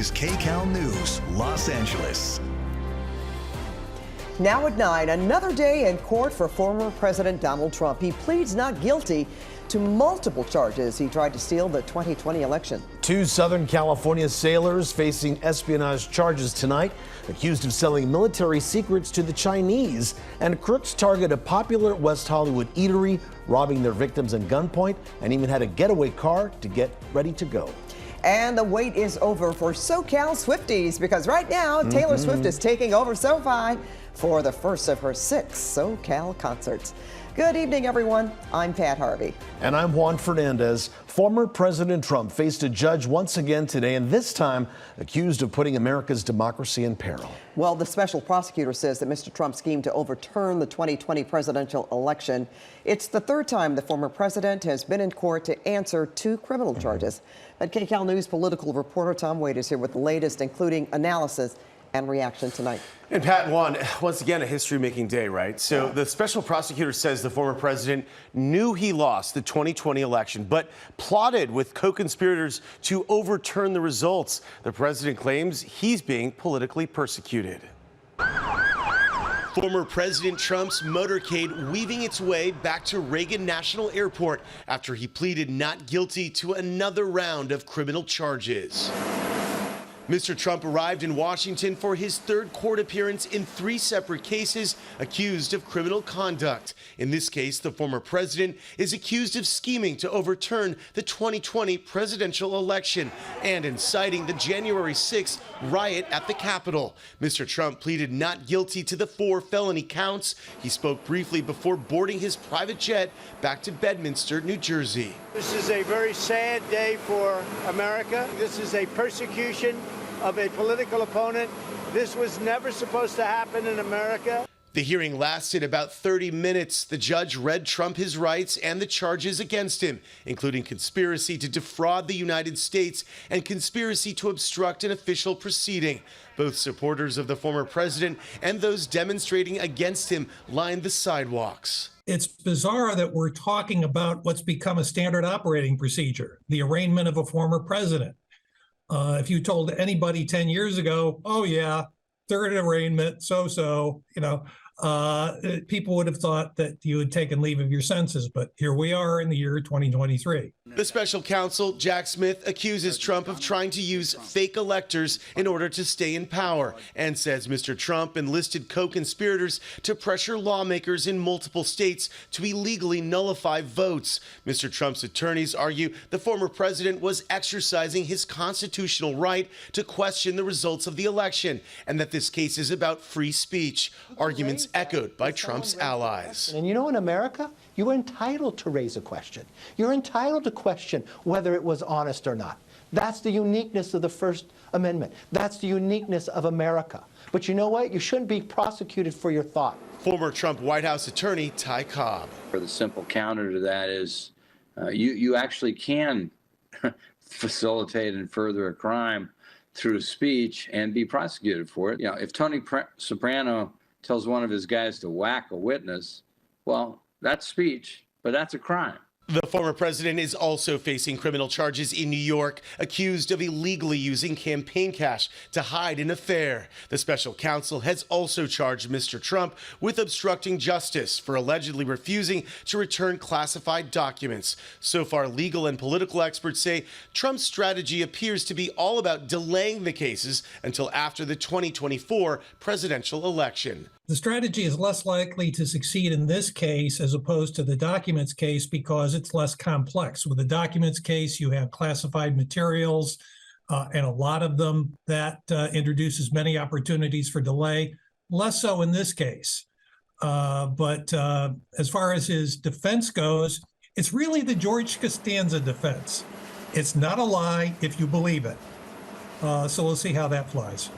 is KCAL News, Los Angeles. Now at 9, another day in court for former President Donald Trump. He pleads not guilty to multiple charges. He tried to steal the 2020 election. Two Southern California sailors facing espionage charges tonight, accused of selling military secrets to the Chinese. And crooks target a popular West Hollywood eatery, robbing their victims at gunpoint, and even had a getaway car to get ready to go. And the wait is over for SoCal Swifties, because right now Taylor Swift is taking over SoFi for the first of her 6 SoCal concerts. Good evening, everyone. I'm Pat Harvey. And I'm Juan Fernandez. Former President Trump faced a judge once again today, and this time accused of putting America's democracy in peril. Well, the special prosecutor says that Mr. Trump schemed to overturn the 2020 presidential election. It's the third time the former president has been in court to answer 2 criminal charges. And KCAL News political reporter Tom Wade is here with the latest, including analysis and reaction tonight. And Pat, Juan, once again, a history-making day, right? So the special prosecutor says the former president knew he lost the 2020 election, but plotted with co-conspirators to overturn the results. The president claims he's being politically persecuted. Former President Trump's motorcade weaving its way back to Reagan National Airport after he pleaded not guilty to another round of criminal charges. Mr. Trump arrived in Washington for his 3rd court appearance in 3 separate cases accused of criminal conduct. In this case, the former president is accused of scheming to overturn the 2020 presidential election and inciting the January 6th riot at the Capitol. Mr. Trump pleaded not guilty to the 4 felony counts. He spoke briefly before boarding his private jet back to Bedminster, New Jersey. This is a very sad day for America. This is a persecution of a political opponent. This was never supposed to happen in America. The hearing lasted about 30 minutes. The judge read Trump his rights and the charges against him, including conspiracy to defraud the United States and conspiracy to obstruct an official proceeding. Both supporters of the former president and those demonstrating against him lined the sidewalks. It's bizarre that we're talking about what's become a standard operating procedure, the arraignment of a former president. If you told anybody 10 years ago, oh yeah, 3rd arraignment, people would have thought that you had taken leave of your senses. But here we are in the year 2023. The special counsel, Jack Smith, accuses Trump of trying to use fake electors in order to stay in power and says Mr. Trump enlisted co-conspirators to pressure lawmakers in multiple states to illegally nullify votes. Mr. Trump's attorneys argue the former president was exercising his constitutional right to question the results of the election and that this case is about free speech, arguments echoed by Trump's allies. And you know, in America, you're entitled to raise a question. You're entitled to question whether it was honest or not. That's the uniqueness of the First Amendment. That's the uniqueness of America. But you know what? You shouldn't be prosecuted for your thought. Former Trump White House attorney Ty Cobb. For the simple counter to that is you actually can facilitate and further a crime through speech and be prosecuted for it. You know, if Tony Soprano tells one of his guys to whack a witness, well, that's speech, but that's a crime. The former president is also facing criminal charges in New York, accused of illegally using campaign cash to hide an affair. The special counsel has also charged Mr. Trump with obstructing justice for allegedly refusing to return classified documents. So far, legal and political experts say Trump's strategy appears to be all about delaying the cases until after the 2024 presidential election. The strategy is less likely to succeed in this case as opposed to the documents case because it's less complex. With the documents case, you have classified materials and a lot of them that introduces many opportunities for delay. Less so in this case. But as far as his defense goes, it's really the George Costanza defense. It's not a lie if you believe it. So we'll see how that flies.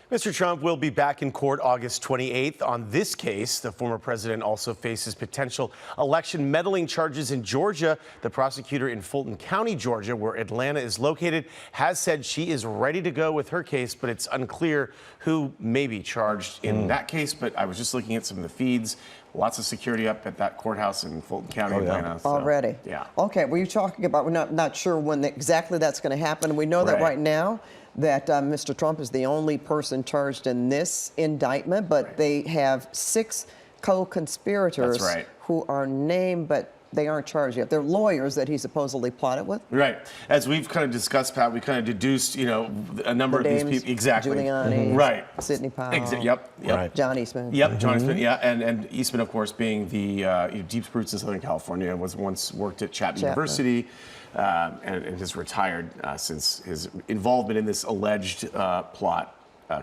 Mr. Trump will be back in court August 28th. On this case, the former president also faces potential election meddling charges in Georgia. The prosecutor in Fulton County, Georgia, where Atlanta is located, has said she is ready to go with her case, but it's unclear who may be charged in that case. But I was just looking at some of the feeds. Lots of security up at that courthouse in Fulton County, Atlanta. So, already? Yeah. Okay, well, you're talking about, we're not sure when exactly that's going to happen. We know that right now that Mr. Trump is the only person charged in this indictment, but they have 6 co-conspirators who are named, but they aren't charged yet. They're lawyers that he supposedly plotted with. Right. As we've kind of discussed, Pat, we kind of deduced, a number of these people. Exactly. Giuliani, right. Sidney Powell. Yep. Right. John Eastman. Yep. John Eastman. Yeah. And Eastman, of course, being the deep roots in Southern California, was once worked at Chapman University, and has retired since his involvement in this alleged plot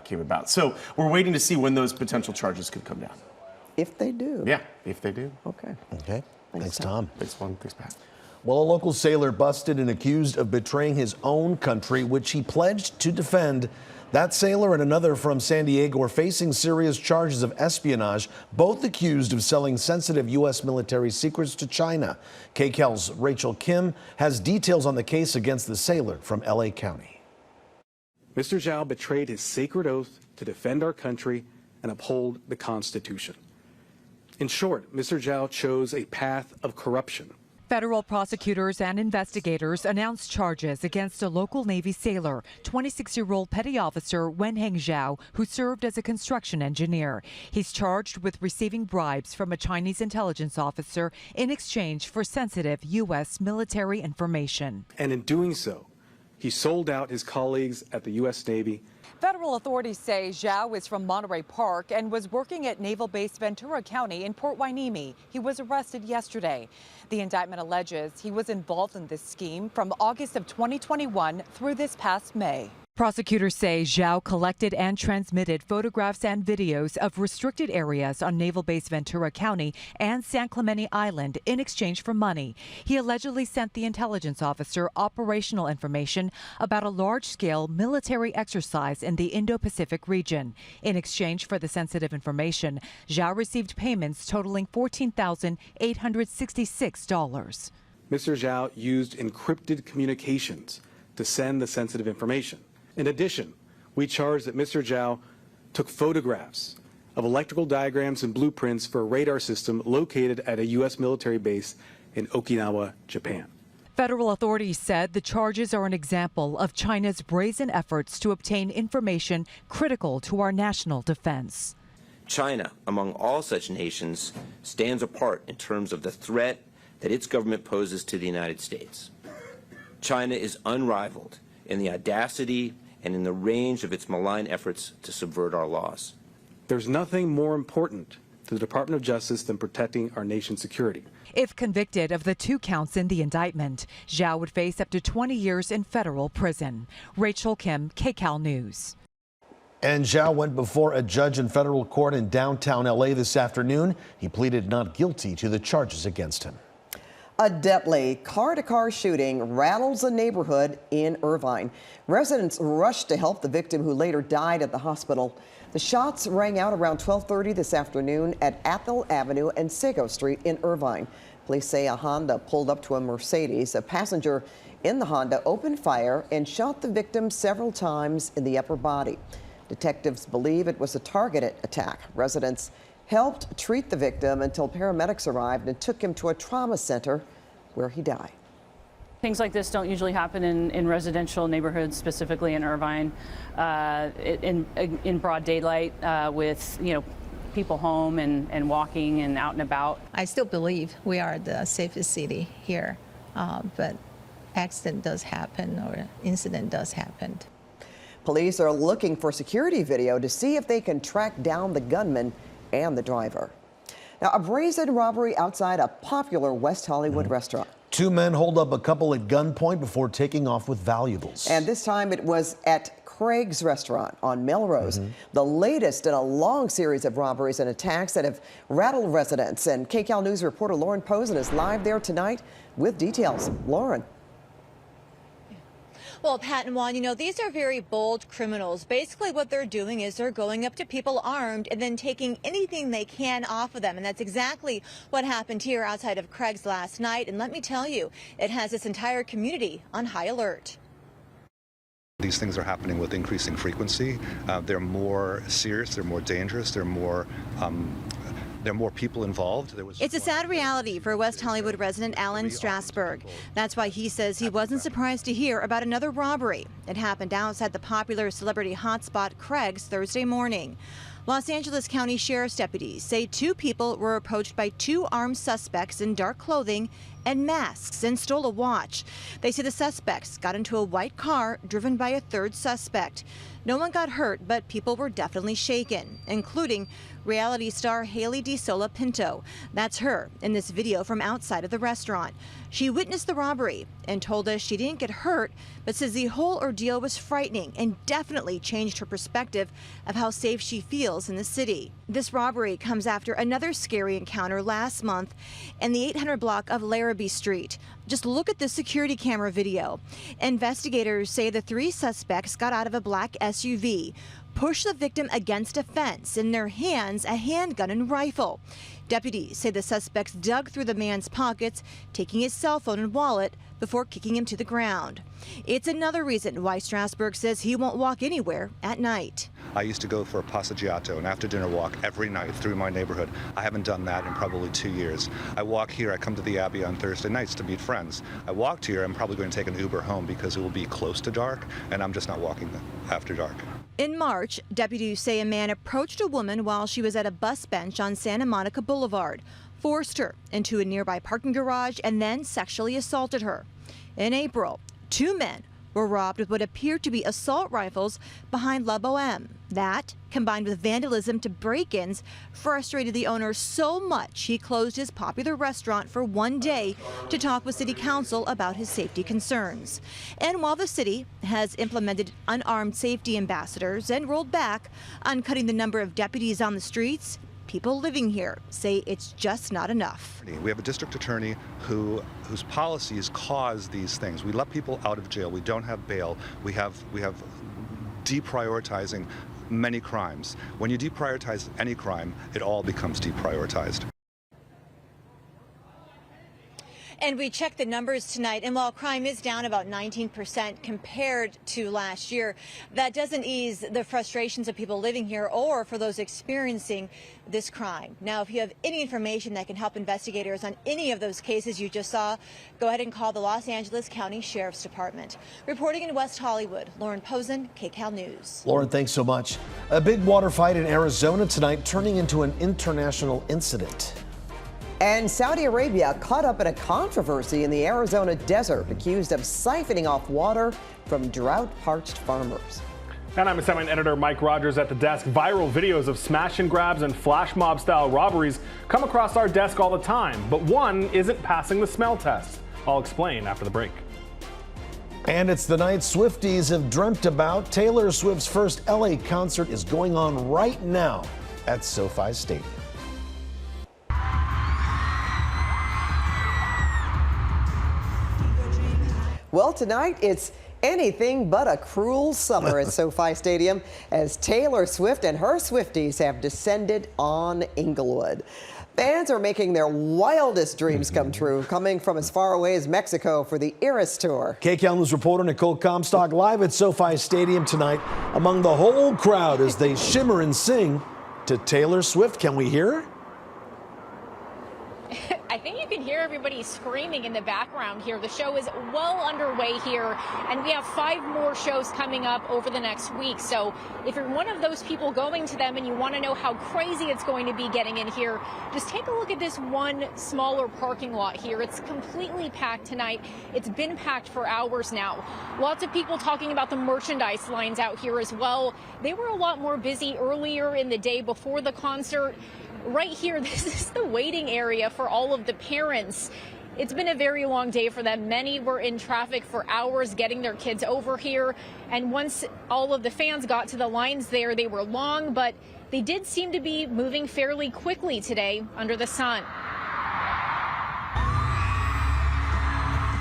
came about. So we're waiting to see when those potential charges could come down. If they do. Yeah. If they do. Okay. Okay. Thanks, Tom. Thanks, Juan. Thanks, Pat. Well, a local sailor busted and accused of betraying his own country, which he pledged to defend. That sailor and another from San Diego are facing serious charges of espionage, both accused of selling sensitive U.S. military secrets to China. KCAL's Rachel Kim has details on the case against the sailor from L.A. County. Mr. Zhao betrayed his sacred oath to defend our country and uphold the Constitution. In short, Mr. Zhao chose a path of corruption. Federal prosecutors and investigators announced charges against a local Navy sailor, 26-year-old petty officer Wenheng Zhao, who served as a construction engineer. He's charged with receiving bribes from a Chinese intelligence officer in exchange for sensitive U.S. military information. And in doing so, he sold out his colleagues at the U.S. Navy. Federal authorities say Zhao is from Monterey Park and was working at Naval Base Ventura County in Port Hueneme. He was arrested yesterday. The indictment alleges he was involved in this scheme from August of 2021 through this past May. Prosecutors say Zhao collected and transmitted photographs and videos of restricted areas on Naval Base Ventura County and San Clemente Island in exchange for money. He allegedly sent the intelligence officer operational information about a large-scale military exercise in the Indo-Pacific region. In exchange for the sensitive information, Zhao received payments totaling $14,866. Mr. Zhao used encrypted communications to send the sensitive information. In addition, we charge that Mr. Zhao took photographs of electrical diagrams and blueprints for a radar system located at a U.S. military base in Okinawa, Japan. Federal authorities said the charges are an example of China's brazen efforts to obtain information critical to our national defense. China, among all such nations, stands apart in terms of the threat that its government poses to the United States. China is unrivaled in the audacity and in the range of its malign efforts to subvert our laws. There's nothing more important to the Department of Justice than protecting our nation's security. If convicted of the 2 counts in the indictment, Zhao would face up to 20 years in federal prison. Rachel Kim, KCAL News. And Zhao went before a judge in federal court in downtown L.A. this afternoon. He pleaded not guilty to the charges against him. A deadly car-to-car shooting rattles a neighborhood in Irvine. Residents rushed to help the victim, who later died at the hospital. The shots rang out around 12:30 this afternoon at Athol Avenue and Sego Street in Irvine. Police say a Honda pulled up to a Mercedes. A passenger in the Honda opened fire and shot the victim several times in the upper body. Detectives believe it was a targeted attack. Residents helped treat the victim until paramedics arrived and took him to a trauma center where he died. Things like this don't usually happen in residential neighborhoods, specifically in Irvine, in broad daylight, with people home and walking and out and about. I still believe we are the safest city here, but accident does happen or incident does happen. Police are looking for security video to see if they can track down the gunman and the driver. Now, a brazen robbery outside a popular West Hollywood restaurant. 2 men hold up a couple at gunpoint before taking off with valuables. And this time it was at Craig's Restaurant on Melrose, the latest in a long series of robberies and attacks that have rattled residents. And KCAL News reporter Lauren Posen is live there tonight with details. Lauren. Well, Pat and Juan, these are very bold criminals. Basically, what they're doing is they're going up to people armed and then taking anything they can off of them. And that's exactly what happened here outside of Craig's last night. And let me tell you, it has this entire community on high alert. These things are happening with increasing frequency. They're more serious, they're more dangerous, they're more there are more people involved. It's a sad reality for West Hollywood resident Alan Strasberg. That's why he says he wasn't surprised to hear about another robbery. It happened outside the popular celebrity hotspot Craig's Thursday morning. Los Angeles County Sheriff's deputies say 2 people were approached by 2 armed suspects in dark clothing and masks and stole a watch. They say the suspects got into a white car driven by a 3rd suspect. No one got hurt, but people were definitely shaken, including reality star Haley DeSola Pinto. That's her in this video from outside of the restaurant. She witnessed the robbery and told us she didn't get hurt, but says the whole ordeal was frightening and definitely changed her perspective of how safe she feels in the city. This robbery comes after another scary encounter last month in the 800 block of Larrabee Street. Just look at the security camera video. Investigators say the 3 suspects got out of a black SUV, pushed the victim against a fence, in their hands a handgun and rifle. Deputies say the suspects dug through the man's pockets, taking his cell phone and wallet before kicking him to the ground. It's another reason why Strasberg says he won't walk anywhere at night. I used to go for a passeggiato, an after-dinner walk every night through my neighborhood. I haven't done that in probably 2 years. I walk here, I come to the Abbey on Thursday nights to meet friends. I walked here, I'm probably going to take an Uber home because it will be close to dark, and I'm just not walking after dark. In March, deputies say a man approached a woman while she was at a bus bench on Santa Monica Boulevard, forced her into a nearby parking garage, and then sexually assaulted her. In April, 2 men were robbed with what appeared to be assault rifles behind La Boheme. That, combined with vandalism to break-ins, frustrated the owner so much he closed his popular restaurant for 1 day to talk with City Council about his safety concerns. And while the city has implemented unarmed safety ambassadors and rolled back on cutting the number of deputies on the streets, people living here say it's just not enough. We have a district attorney whose policies cause these things. We let people out of jail. We don't have bail. We have deprioritizing many crimes. When you deprioritize any crime, it all becomes deprioritized. And we checked the numbers tonight, and while crime is down about 19% compared to last year, that doesn't ease the frustrations of people living here or for those experiencing this crime. Now, if you have any information that can help investigators on any of those cases you just saw, go ahead and call the Los Angeles County Sheriff's Department. Reporting in West Hollywood, Lauren Posen, KCAL News. Lauren, thanks so much. A big water fight in Arizona tonight turning into an international incident. And Saudi Arabia caught up in a controversy in the Arizona desert, accused of siphoning off water from drought-parched farmers. And I'm assignment editor Mike Rogers at the desk. Viral videos of smash and grabs and flash mob style robberies come across our desk all the time, but one isn't passing the smell test. I'll explain after the break. And it's the night Swifties have dreamt about. Taylor Swift's first LA concert is going on right now at SoFi Stadium. Well, tonight it's anything but a cruel summer at SoFi Stadium as Taylor Swift and her Swifties have descended on Inglewood. Fans are making their wildest dreams come true, coming from as far away as Mexico for the Eras Tour. KCAL News reporter Nicole Comstock live at SoFi Stadium tonight among the whole crowd as they shimmer and sing to Taylor Swift. Can we hear her? I think you can hear everybody screaming in the background here. The show is well underway here, and we have 5 more shows coming up over the next week. So if you're one of those people going to them and you want to know how crazy it's going to be getting in here, just take a look at this one smaller parking lot here. It's completely packed tonight. It's been packed for hours now. Lots of people talking about the merchandise lines out here as well. They were a lot more busy earlier in the day before the concert. Right here, this is the waiting area for all of the parents. It's been a very long day for them. Many were in traffic for hours getting their kids over here. And once all of the fans got to the lines there, they were long, but they did seem to be moving fairly quickly today under the sun.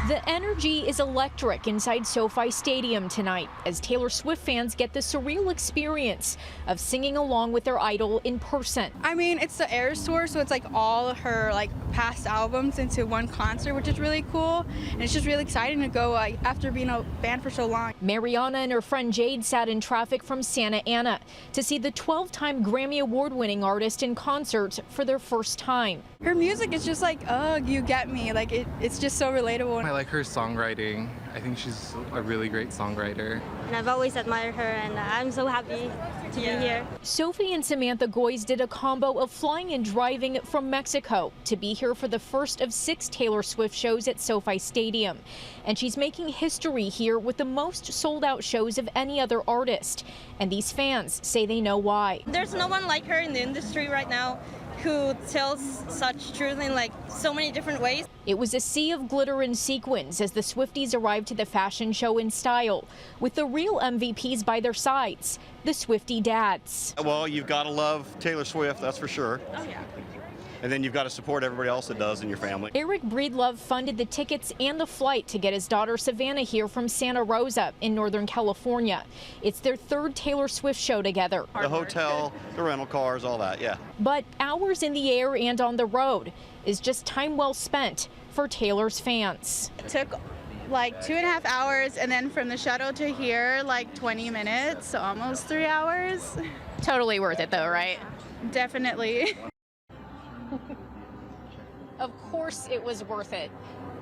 The energy is electric inside SoFi Stadium tonight as Taylor Swift fans get the surreal experience of singing along with their idol in person. I mean, it's the Eras Tour, so it's like all her past albums into one concert, which is really cool. And it's just really exciting to go after being a band for so long. Mariana and her friend Jade sat in traffic from Santa Ana to see the 12-time Grammy Award-winning artist in concert for their first time. Her music is just like, ugh, you get me. Like it's just so relatable. I like her songwriting. I think she's a really great songwriter. And I've always admired her, and I'm so happy to be here. Sophie and Samantha Goys did a combo of flying and driving from Mexico to be here for the first of 6 Taylor Swift shows at SoFi Stadium. And she's making history here with the most sold-out shows of any other artist. And these fans say they know why. There's no one like her in the industry right now who tells such truth in like so many different ways. It was a sea of glitter and sequins as the Swifties arrived to the fashion show in style, with the real MVPs by their sides, the Swiftie dads. Well, you've got to love Taylor Swift, that's for sure. Oh yeah. And then you've got to support everybody else that does in your family. Eric Breedlove funded the tickets and the flight to get his daughter Savannah here from Santa Rosa in Northern California. It's their 3rd Taylor Swift show together. The hotel, the rental cars, all that, yeah. But hours in the air and on the road is just time well spent for Taylor's fans. It took like 2.5 hours, and then from the shuttle to here, like 20 minutes, so almost 3 hours. Totally worth it though, right? Definitely. Of course it was worth it.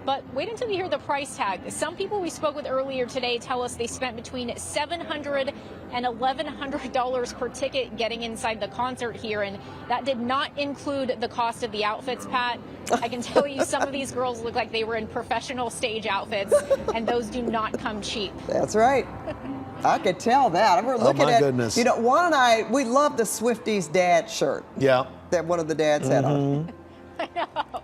But wait until you hear the price tag. Some people we spoke with earlier today tell us they spent between $700 and $1,100 per ticket getting inside the concert here, and that did not include the cost of the outfits, Pat. I can tell you some of these girls look like they were in professional stage outfits, and those do not come cheap. That's right. I could tell that. We're looking my at, goodness. you know, Juan and I, we love the Swifties dad shirt. Yeah. That one of the dads had on. I know.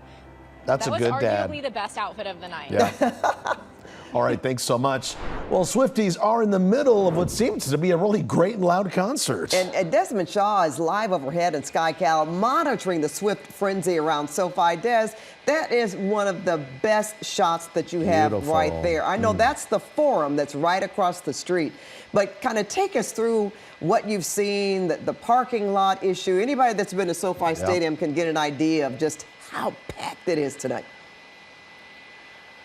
That's a good dad. That was arguably the best outfit of the night. Yeah. All right, thanks so much. Well, Swifties are in the middle of what seems to be a really great and loud concert. And Desmond Shaw is live overhead in KCAL monitoring the Swift frenzy around SoFi. Des, that is one of the best shots that you have right there. I know that's the Forum that's right across the street, but kind of take us through what you've seen, the parking lot issue. Anybody that's been to SoFi Stadium can get an idea of just how packed it is tonight.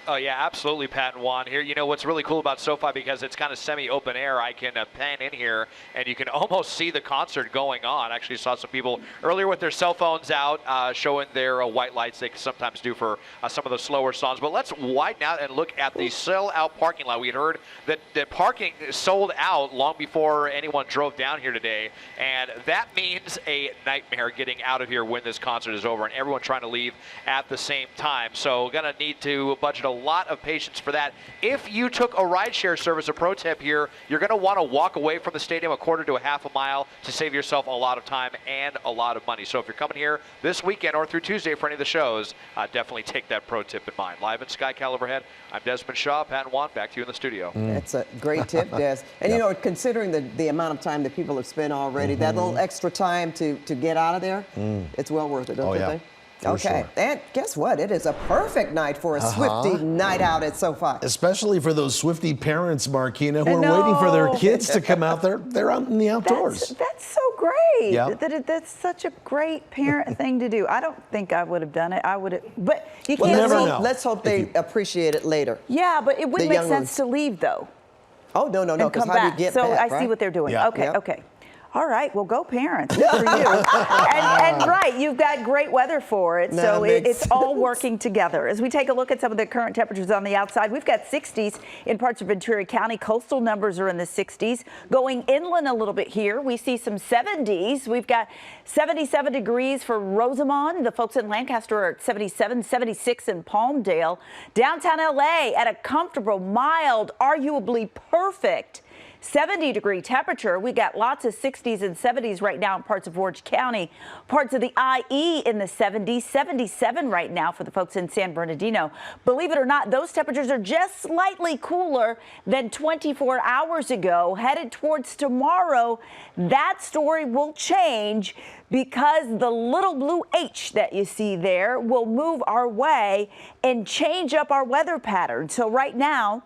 Oh, yeah, absolutely, Pat and Juan. Here, you know, what's really cool about SoFi, because it's kind of semi-open air, I can pan in here, and you can almost see the concert going on. Actually saw some people earlier with their cell phones out showing their white lights they sometimes do for some of the slower songs. But let's widen out and look at the sell-out parking lot. We had heard that the parking sold out long before anyone drove down here today, and that means a nightmare getting out of here when this concert is over and everyone trying to leave at the same time. So going to need to budget a lot of patience for that. If you took a rideshare service, a pro tip here, you're going to want to walk away from the stadium a quarter to a half a mile to save yourself a lot of time and a lot of money. So if you're coming here this weekend or through Tuesday for any of the shows, definitely take that pro tip in mind. Live in KCAL overhead, I'm Desmond Shaw. Pat and Juan, back to you in the studio. That's a great tip, Des. And you know, considering the amount of time that people have spent already, that little extra time to get out of there, it's well worth it, don't you think? Okay, and guess what? It is a perfect night for a Swiftie night out at SoFi. Especially for those Swiftie parents, Marquina, who are waiting for their kids to come out there. They're out in the outdoors. That's so great. Yeah. That's such a great parent thing to do. I don't think I would have done it. I would have, but you Well, can't. let's hope they appreciate it later. Yeah, but it wouldn't The make young sense to leave though. Oh, no, And because come how do back. you get so back, I see what they're doing. Yeah. Okay, Yeah. okay. All right, well, go parents. Good for you. and right, you've got great weather for it, so it's all working together. As we take a look at some of the current temperatures on the outside, we've got 60s in parts of Ventura County. Coastal numbers are in the 60s. Going inland a little bit here, we see some 70s. We've got 77 degrees for Rosamond. The folks in Lancaster are at 77, 76 in Palmdale. Downtown LA at a comfortable, mild, arguably perfect 70-degree temperature. We got lots of 60s and 70s right now in parts of Orange County. Parts of the IE in the 70s, 77 right now for the folks in San Bernardino. Believe it or not, those temperatures are just slightly cooler than 24 hours ago. Headed towards tomorrow, that story will change because the little blue H that you see there will move our way and change up our weather pattern. So right now,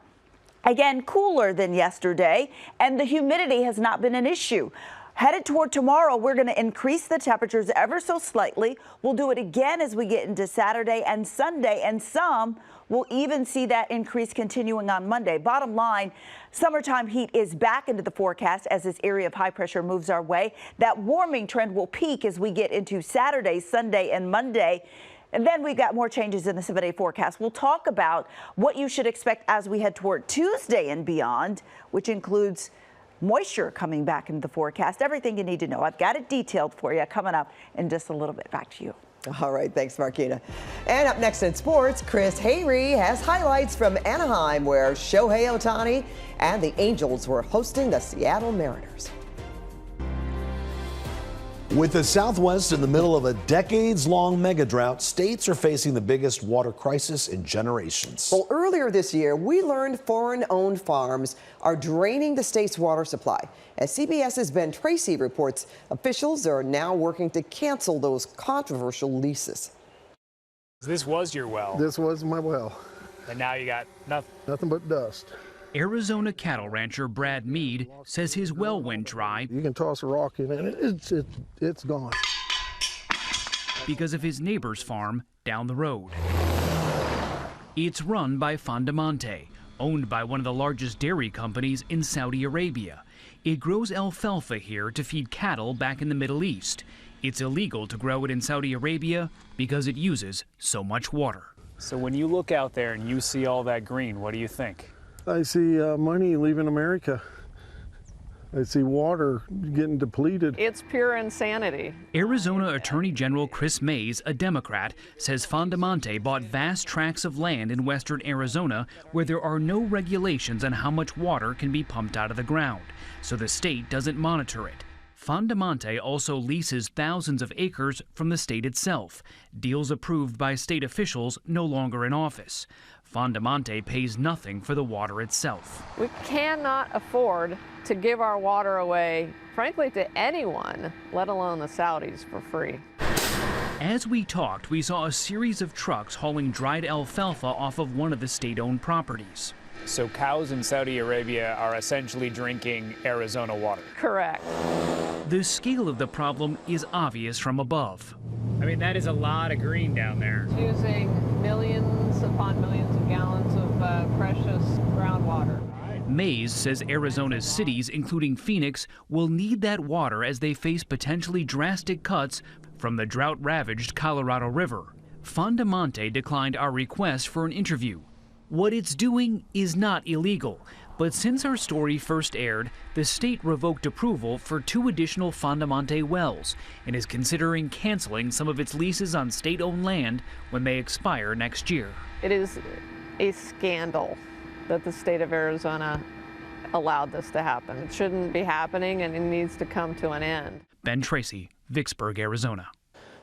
again, cooler than yesterday, and the humidity has not been an issue. Headed toward tomorrow, we're going to increase the temperatures ever so slightly. We'll do it again as we get into Saturday and Sunday, and some will even see that increase continuing on Monday. Bottom line, summertime heat is back into the forecast as this area of high pressure moves our way. That warming trend will peak as we get into Saturday, Sunday, and Monday. And then we've got more changes in the 7-day forecast. We'll talk about what you should expect as we head toward Tuesday and beyond, which includes moisture coming back into the forecast. Everything you need to know. I've got it detailed for you coming up in just a little bit. Back to you. All right, thanks, Marquita. And up next in sports, Chris Hayre has highlights from Anaheim, where Shohei Ohtani and the Angels were hosting the Seattle Mariners. With the Southwest in the middle of a decades-long mega drought, states are facing the biggest water crisis in generations. Well, earlier this year, we learned foreign-owned farms are draining the state's water supply. As CBS's Ben Tracy reports, officials are now working to cancel those controversial leases. This was your well. This was my well. And now you got nothing. Nothing but dust. Arizona cattle rancher Brad Mead says his well went dry. You can toss a rock in it and it's gone. Because of his neighbor's farm down the road. It's run by Fondamonte, owned by one of the largest dairy companies in Saudi Arabia. It grows alfalfa here to feed cattle back in the Middle East. It's illegal to grow it in Saudi Arabia because it uses so much water. So when you look out there and you see all that green, what do you think? I see money leaving America. I see water getting depleted. It's pure insanity. Arizona Attorney General Chris Mays, a Democrat, says Fondamonte bought vast tracts of land in western Arizona where there are no regulations on how much water can be pumped out of the ground, so the state doesn't monitor it. Fondamonte also leases thousands of acres from the state itself, deals approved by state officials no longer in office. Fondamonte pays nothing for the water itself. We cannot afford to give our water away, frankly, to anyone, let alone the Saudis, for free. As we talked, we saw a series of trucks hauling dried alfalfa off of one of the state-owned properties. So cows in Saudi Arabia are essentially drinking Arizona water. Correct. The scale of the problem is obvious from above. I mean, that is a lot of green down there. It's using millions upon millions of gallons of precious groundwater. Mays says Arizona's cities, including Phoenix, will need that water as they face potentially drastic cuts from the drought-ravaged Colorado River. Fondamonte declined our request for an interview. What it's doing is not illegal, but since our story first aired, the state revoked approval for 2 additional Fondamonte wells and is considering canceling some of its leases on state-owned land when they expire next year. It is a scandal that the state of Arizona allowed this to happen. It shouldn't be happening, and it needs to come to an end. Ben Tracy, Vicksburg, Arizona.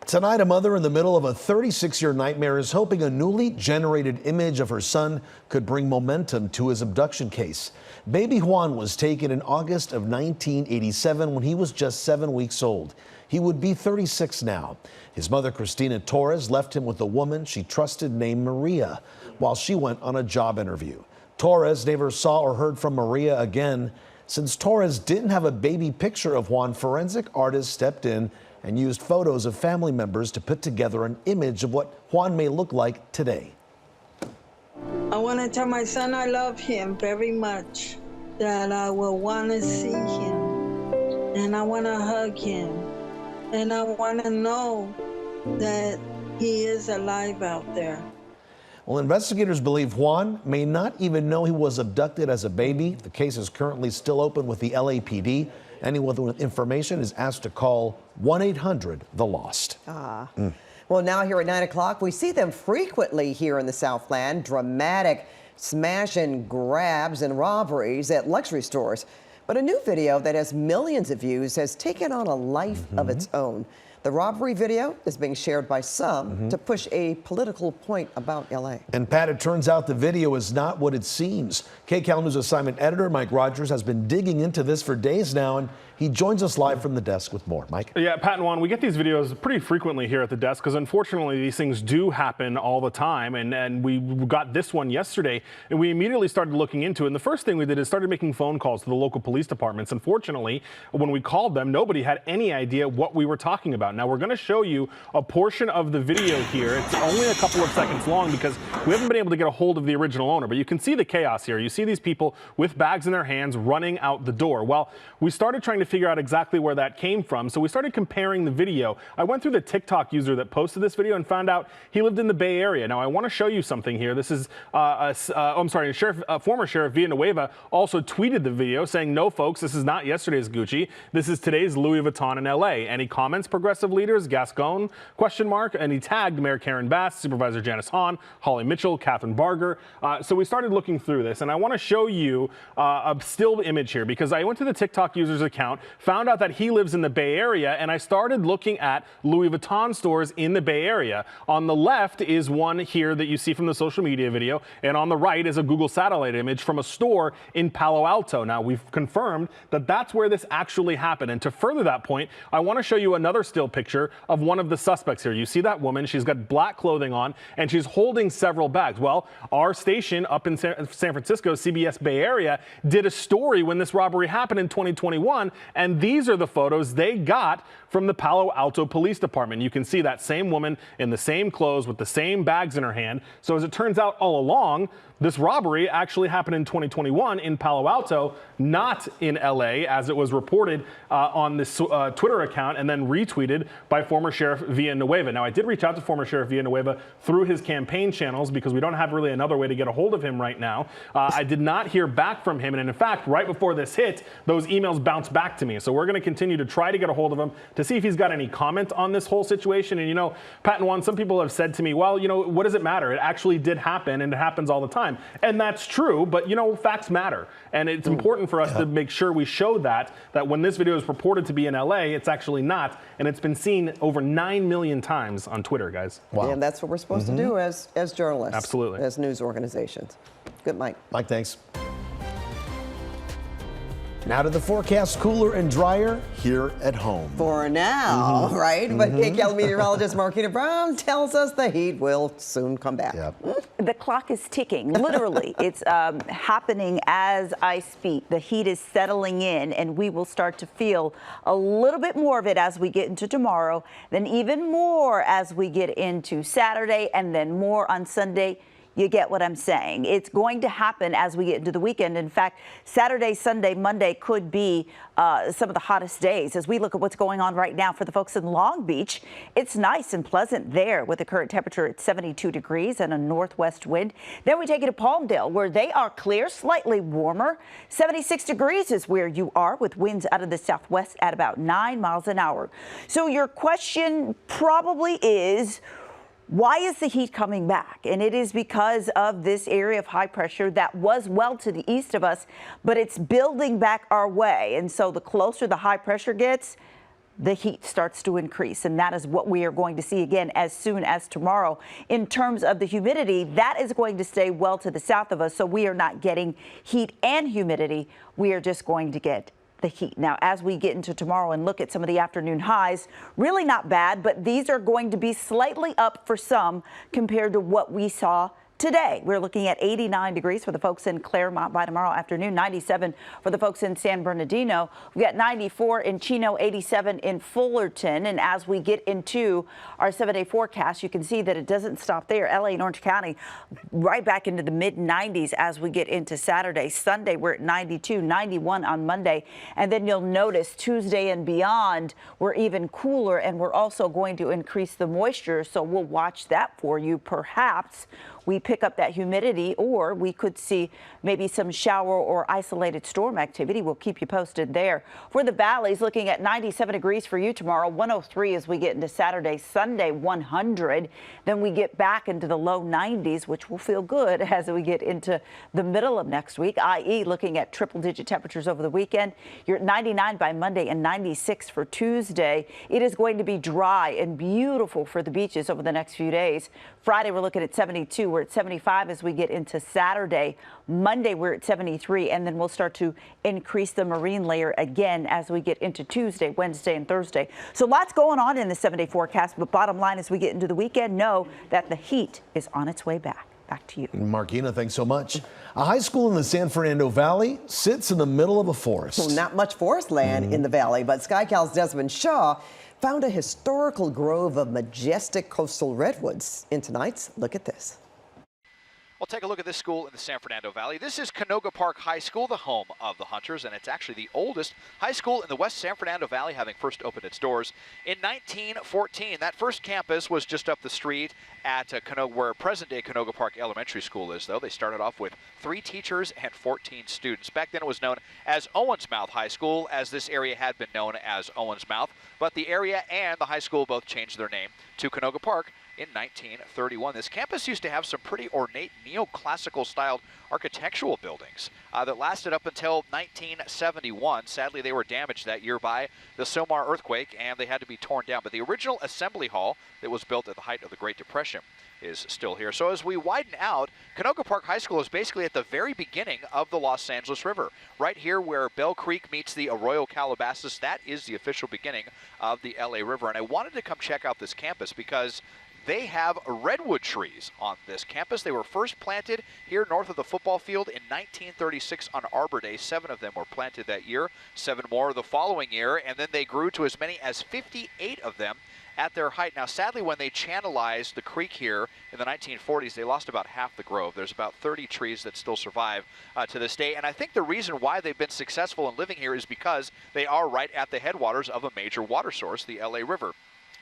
Tonight, a mother in the middle of a 36-year nightmare is hoping a newly generated image of her son could bring momentum to his abduction case. Baby Juan was taken in August of 1987 when he was just 7 weeks old. He would be 36 now. His mother, Christina Torres, left him with a woman she trusted named Maria while she went on a job interview. Torres never saw or heard from Maria again. Since Torres didn't have a baby picture of Juan, forensic artists stepped in and used photos of family members to put together an image of what Juan may look like today. I want to tell my son I love him very much, that I will want to see him, and I want to hug him, and I want to know that he is alive out there. Well, investigators believe Juan may not even know he was abducted as a baby. The case is currently still open with the LAPD. Anyone with information is asked to call 1-800-THE-LOST. Well, now here at 9 o'clock, we see them frequently here in the Southland. Dramatic smash and grabs and robberies at luxury stores. But a new video that has millions of views has taken on a life of its own. The robbery video is being shared by some to push a political point about LA. And Pat, it turns out the video is not what it seems. KCAL News assignment editor Mike Rogers has been digging into this for days now, and He joins us live from the desk with more. Mike? Yeah, Pat and Juan, we get these videos pretty frequently here at the desk because unfortunately these things do happen all the time. And we got this one yesterday and we immediately started looking into it. And the first thing we did is started making phone calls to the local police departments. Unfortunately, when we called them, nobody had any idea what we were talking about. Now we're going to show you a portion of the video here. It's only a couple of seconds long because we haven't been able to get a hold of the original owner, but you can see the chaos here. You see these people with bags in their hands running out the door. Well, we started trying to figure out exactly where that came from, so we started comparing the video. I went through the TikTok user that posted this video and found out he lived in the Bay Area. Now, I want to show you something here. This is, former Sheriff Villanueva also tweeted the video saying, "No, folks, this is not yesterday's Gucci. This is today's Louis Vuitton in LA." Any comments, progressive leaders? Gascon? ? And he tagged Mayor Karen Bass, Supervisor Janice Hahn, Holly Mitchell, Catherine Barger. So we started looking through this, and I want to show you a still image here because I went to the TikTok user's account, found out that he lives in the Bay Area, and I started looking at Louis Vuitton stores in the Bay Area. On the left is one here that you see from the social media video, and on the right is a Google satellite image from a store in Palo Alto. Now, we've confirmed that that's where this actually happened, and to further that point, I want to show you another still picture of one of the suspects here. You see that woman, she's got black clothing on, and she's holding several bags. Well, our station up in San Francisco, CBS Bay Area, did a story when this robbery happened in 2021, and these are the photos they got from the Palo Alto Police Department. You can see that same woman in the same clothes with the same bags in her hand. So as it turns out all along, this robbery actually happened in 2021 in Palo Alto, not in LA, as it was reported on this Twitter account and then retweeted by former Sheriff Villanueva. Now, I did reach out to former Sheriff Villanueva through his campaign channels because we don't have really another way to get a hold of him right now. I did not hear back from him. And in fact, right before this hit, those emails bounced back to me. So we're going to continue to try to get a hold of him to see if he's got any comment on this whole situation. And, you know, Pat and Juan, some people have said to me, well, you know, what does it matter? It actually did happen and it happens all the time. And that's true, but you know, facts matter. And it's important for us to make sure we show that when this video is purported to be in LA, it's actually not. And it's been seen over 9 million times on Twitter, guys. Wow. And that's what we're supposed to do as journalists. Absolutely. As news organizations. Good, Mike. Mike, thanks. Now to the forecast, cooler and drier here at home. For now, right? But KCAL meteorologist Marquita Brown tells us the heat will soon come back. The clock is ticking, literally. It's happening as I speak. The heat is settling in, and we will start to feel a little bit more of it as we get into tomorrow, then even more as we get into Saturday, and then more on Sunday. You get what I'm saying. It's going to happen as we get into the weekend. In fact, Saturday, Sunday, Monday could be some of the hottest days. As we look at what's going on right now for the folks in Long Beach, it's nice and pleasant there with the current temperature at 72 degrees and a northwest wind. Then we take it to Palmdale, where they are clear, slightly warmer. 76 degrees is where you are with winds out of the southwest at about 9 miles an hour. So your question probably is, why is the heat coming back? And it is because of this area of high pressure that was well to the east of us, but it's building back our way. And so the closer the high pressure gets, the heat starts to increase. And that is what we are going to see again as soon as tomorrow. In terms of the humidity, that is going to stay well to the south of us. So we are not getting heat and humidity. We are just going to get the heat. Now, as we get into tomorrow and look at some of the afternoon highs, really not bad, but these are going to be slightly up for some compared to what we saw today. We're looking at 89 degrees for the folks in Claremont by tomorrow afternoon, 97 for the folks in San Bernardino. We've got 94 in Chino, 87 in Fullerton. And as we get into our 7-day forecast, you can see that it doesn't stop there. LA and Orange County right back into the mid 90s as we get into Saturday. Sunday, we're at 92, 91 on Monday. And then you'll notice Tuesday and beyond, we're even cooler, and we're also going to increase the moisture. So we'll watch that for you. Perhaps we pick up that humidity, or we could see maybe some shower or isolated storm activity. We'll keep you posted there. For the valleys, looking at 97 degrees for you tomorrow, 103 as we get into Saturday, Sunday, 100. Then we get back into the low 90s, which will feel good as we get into the middle of next week, i.e. looking at triple-digit temperatures over the weekend. You're at 99 by Monday and 96 for Tuesday. It is going to be dry and beautiful for the beaches over the next few days. Friday, we're looking at 72. We're at 75 as we get into Saturday. Monday, we're at 73, and then we'll start to increase the marine layer again as we get into Tuesday, Wednesday, and Thursday. So lots going on in the 7-day forecast, but bottom line, as we get into the weekend, know that the heat is on its way back. Back to you. Markina, thanks so much. A high school in the San Fernando Valley sits in the middle of a forest. Well, not much forest land in the valley, but KCAL's Desmond Shaw found a historical grove of majestic coastal redwoods. In tonight's Look at This. Well, take a look at this school in the San Fernando Valley. This is Canoga Park High School, the home of the Hunters, and it's actually the oldest high school in the West San Fernando Valley, having first opened its doors in 1914. That first campus was just up the street at Canoga, where present-day Canoga Park Elementary School is, though. They started off with 3 teachers and 14 students. Back then it was known as Owensmouth High School, as this area had been known as Owensmouth, but the area and the high school both changed their name to Canoga Park in 1931. This campus used to have some pretty ornate neoclassical styled architectural buildings that lasted up until 1971. Sadly, they were damaged that year by the Somar earthquake and they had to be torn down. But the original assembly hall that was built at the height of the Great Depression is still here. So as we widen out, Canoga Park High School is basically at the very beginning of the Los Angeles River. Right here where Bell Creek meets the Arroyo Calabasas, that is the official beginning of the LA River. And I wanted to come check out this campus because they have redwood trees on this campus. They were first planted here north of the football field in 1936 on Arbor Day. 7 of them were planted that year, 7 more the following year, and then they grew to as many as 58 of them at their height. Now, sadly, when they channelized the creek here in the 1940s, they lost about half the grove. There's about 30 trees that still survive to this day, and I think the reason why they've been successful in living here is because they are right at the headwaters of a major water source, the LA River.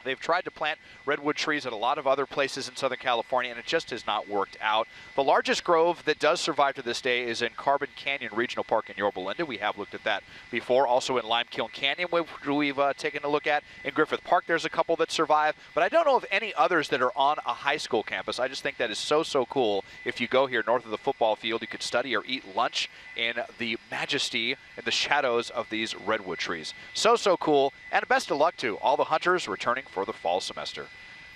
They've tried to plant redwood trees at a lot of other places in Southern California, and it just has not worked out. The largest grove that does survive to this day is in Carbon Canyon Regional Park in Yorba Linda. We have looked at that before. Also in Limekiln Canyon, we've taken a look at. In Griffith Park, there's a couple that survive, but I don't know of any others that are on a high school campus. I just think that is so, so cool. If you go here north of the football field, you could study or eat lunch in the majesty and the shadows of these redwood trees. So, so cool, and best of luck to all the Hunters returning for the fall semester.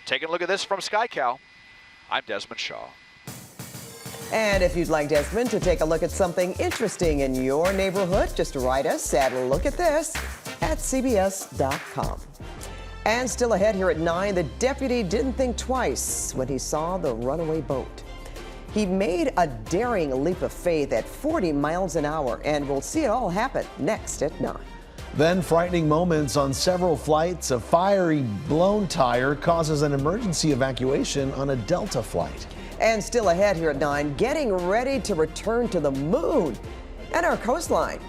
Taking a look at this from KCAL, I'm Desmond Shaw. And if you'd like Desmond to take a look at something interesting in your neighborhood, just write us at lookatthis@cbs.com. And still ahead here at 9, the deputy didn't think twice when he saw the runaway boat. He made a daring leap of faith at 40 miles an hour, and we'll see it all happen next at 9. Then frightening moments on several flights. A fiery blown tire causes an emergency evacuation on a Delta flight. And still ahead here at 9, getting ready to return to the moon and our coastline.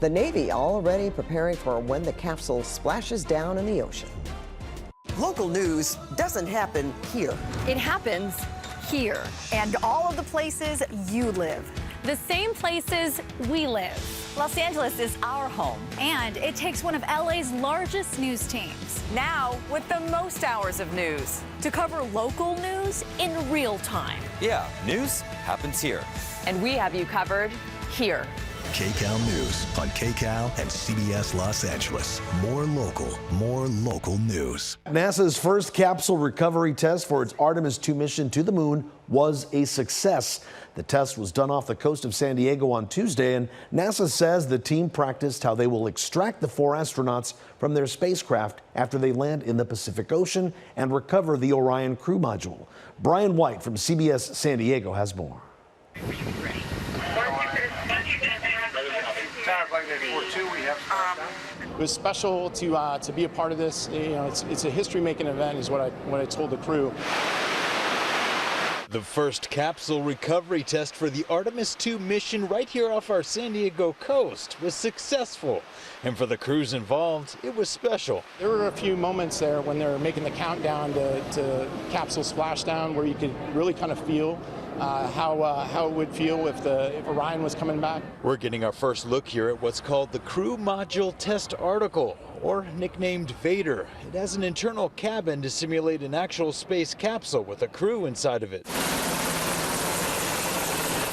The Navy already preparing for when the capsule splashes down in the ocean. Local news doesn't happen here. It happens here and all of the places you live. The same places we live. Los Angeles is our home. And it takes one of LA's largest news teams. Now with the most hours of news to cover local news in real time. Yeah, news happens here. And we have you covered here. KCAL News on KCAL and CBS Los Angeles. More local news. NASA's first capsule recovery test for its Artemis 2 mission to the moon was a success. The test was done off the coast of San Diego on Tuesday, and NASA says the team practiced how they will extract the 4 astronauts from their spacecraft after they land in the Pacific Ocean and recover the Orion crew module. Brian White from CBS San Diego has more. It was special to be a part of this. You know, it's a history-making event, is what I told the crew. The first capsule recovery test for the Artemis 2 mission right here off our San Diego coast was successful. And for the crews involved, it was special. There were a few moments there when they were making the countdown to capsule splashdown where you could really kind of feel how it would feel if Orion was coming back. We're getting our first look here at what's called the Crew Module Test Article, or nicknamed Vader. It has an internal cabin to simulate an actual space capsule with a crew inside of it.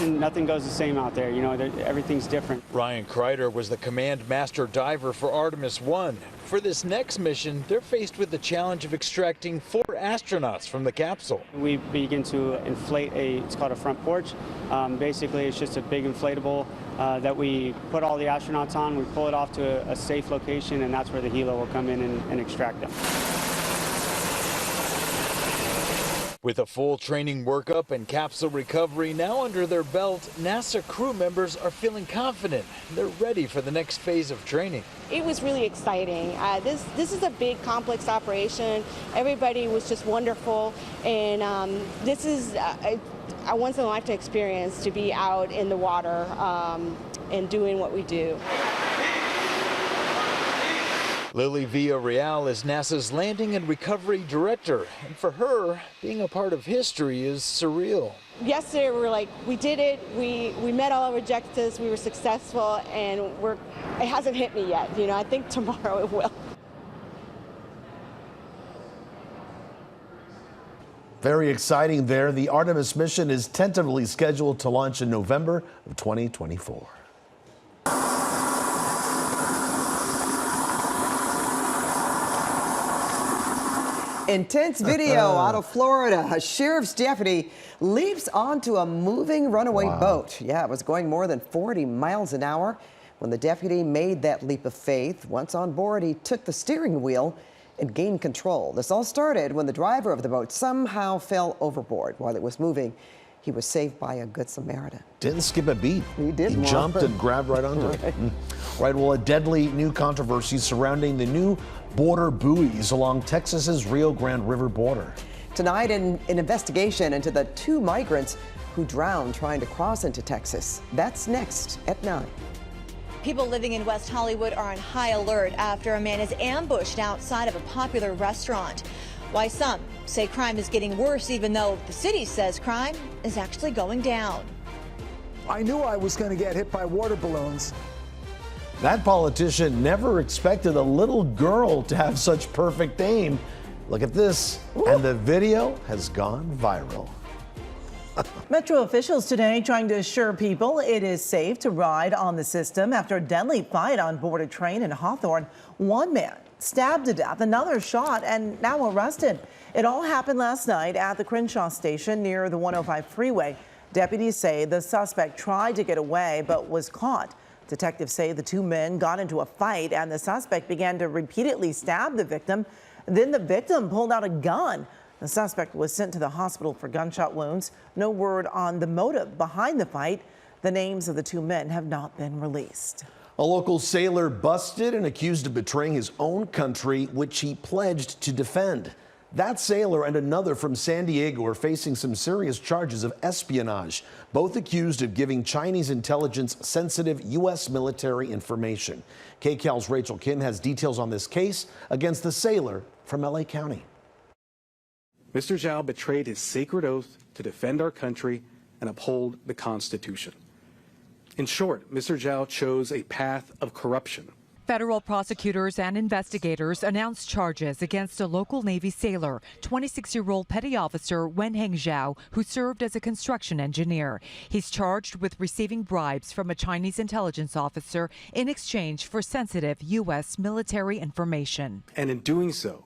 Nothing goes the same out there, you know, everything's different. Ryan Kreider was the command master diver for Artemis 1. For this next mission, they're faced with the challenge of extracting 4 astronauts from the capsule. We begin to inflate it's called a front porch. Basically, it's just a big inflatable that we put all the astronauts on. We pull it off to a safe location, and that's where the helo will come in and extract them. With a full training workup and capsule recovery now under their belt, NASA crew members are feeling confident. They're ready for the next phase of training. It was really exciting. This is a big, complex operation. Everybody was just wonderful, and this is a once-in-a-lifetime experience to be out in the water and doing what we do. Lily Villarreal is NASA's landing and recovery director, and for her, being a part of history is surreal. Yesterday, we were like, we did it. We met all our objectives. We were successful, and it hasn't hit me yet. You know, I think tomorrow it will. Very exciting there. The Artemis mission is tentatively scheduled to launch in November of 2024. Intense video out of Florida. A sheriff's deputy leaps onto a moving runaway boat. Yeah, it was going more than 40 miles an hour. When the deputy made that leap of faith, once on board, he took the steering wheel and gained control. This all started when the driver of the boat somehow fell overboard while it was moving. He was saved by a good Samaritan. Didn't skip a beat. He did. He jumped and grabbed right onto it. Right, well, a deadly new controversy surrounding the new border buoys along Texas's Rio Grande River border. Tonight, an investigation into the 2 migrants who drowned trying to cross into Texas. That's next at 9. People living in West Hollywood are on high alert after a man is ambushed outside of a popular restaurant. Why some say crime is getting worse, even though the city says crime is actually going down. I knew I was going to get hit by water balloons. That politician never expected a little girl to have such perfect aim. Look at this. Ooh. And the video has gone viral. Metro officials today trying to assure people it is safe to ride on the system after a deadly fight on board a train in Hawthorne. One man stabbed to death, another shot, and now arrested. It all happened last night at the Crenshaw station near the 105 freeway. Deputies say the suspect tried to get away but was caught. Detectives say the 2 men got into a fight and the suspect began to repeatedly stab the victim. Then the victim pulled out a gun. The suspect was sent to the hospital for gunshot wounds. No word on the motive behind the fight. The names of the 2 men have not been released. A local sailor busted and accused of betraying his own country, which he pledged to defend. That sailor and another from San Diego are facing some serious charges of espionage, both accused of giving Chinese intelligence sensitive U.S. military information. KCAL's Rachel Kin has details on this case against the sailor from L.A. County. Mr. Zhao betrayed his sacred oath to defend our country and uphold the Constitution. In short, Mr. Zhao chose a path of corruption. Federal prosecutors and investigators announced charges against a local Navy sailor, 26-year-old petty officer Wenheng Zhao, who served as a construction engineer. He's charged with receiving bribes from a Chinese intelligence officer in exchange for sensitive U.S. military information. And in doing so,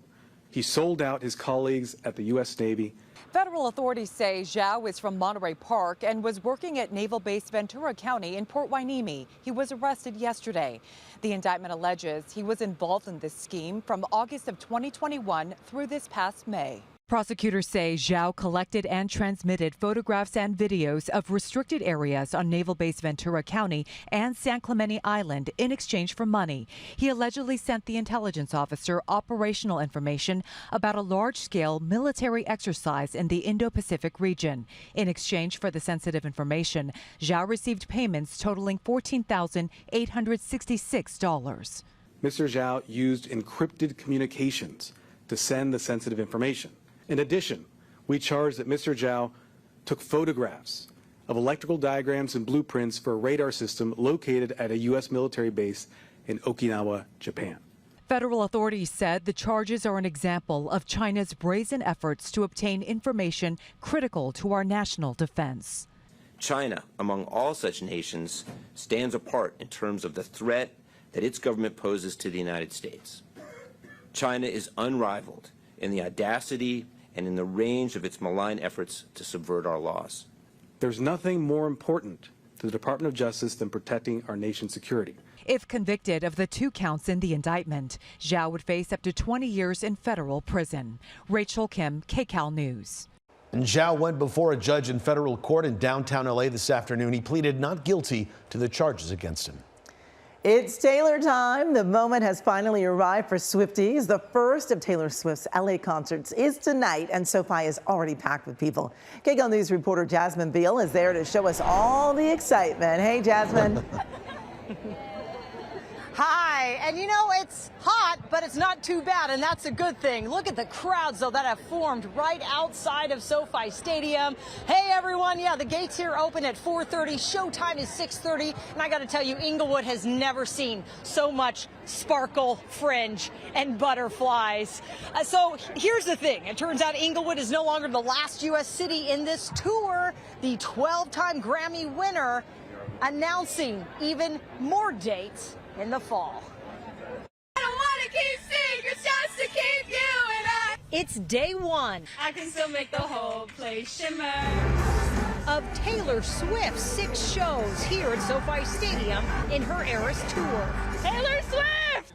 he sold out his colleagues at the U.S. Navy. Federal authorities say Zhao is from Monterey Park and was working at Naval Base Ventura County in Port Hueneme. He was arrested yesterday. The indictment alleges he was involved in this scheme from August of 2021 through this past May. Prosecutors say Zhao collected and transmitted photographs and videos of restricted areas on Naval Base Ventura County and San Clemente Island in exchange for money. He allegedly sent the intelligence officer operational information about a large-scale military exercise in the Indo-Pacific region. In exchange for the sensitive information, Zhao received payments totaling $14,866. Mr. Zhao used encrypted communications to send the sensitive information. In addition, we charge that Mr. Zhao took photographs of electrical diagrams and blueprints for a radar system located at a U.S. military base in Okinawa, Japan. Federal authorities said the charges are an example of China's brazen efforts to obtain information critical to our national defense. China, among all such nations, stands apart in terms of the threat that its government poses to the United States. China is unrivaled in the audacity and in the range of its malign efforts to subvert our laws. There's nothing more important to the Department of Justice than protecting our nation's security. If convicted of the 2 counts in the indictment, Zhao would face up to 20 years in federal prison. Rachel Kim, KCAL News. And Zhao went before a judge in federal court in downtown LA this afternoon. He pleaded not guilty to the charges against him. It's Taylor time. The moment has finally arrived for Swifties. The first of Taylor Swift's LA concerts is tonight, and SoFi is already packed with people. KCAL News reporter Jasmine Beal is there to show us all the excitement. Hey, Jasmine. Hi, and you know, it's hot, but it's not too bad, and that's a good thing. Look at the crowds, though, that have formed right outside of SoFi Stadium. Hey, everyone, yeah, the gates here open at 4:30. Showtime is 6:30, and I got to tell you, Inglewood has never seen so much sparkle, fringe, and butterflies. So here's the thing. It turns out Inglewood is no longer the last U.S. city in this tour. The 12-time Grammy winner announcing even more dates in the fall. I don't want to keep secrets just to keep you and I. It's day 1. I can still make the whole place shimmer. Of Taylor Swift's 6 shows here at SoFi Stadium in her Eras tour. Taylor Swift!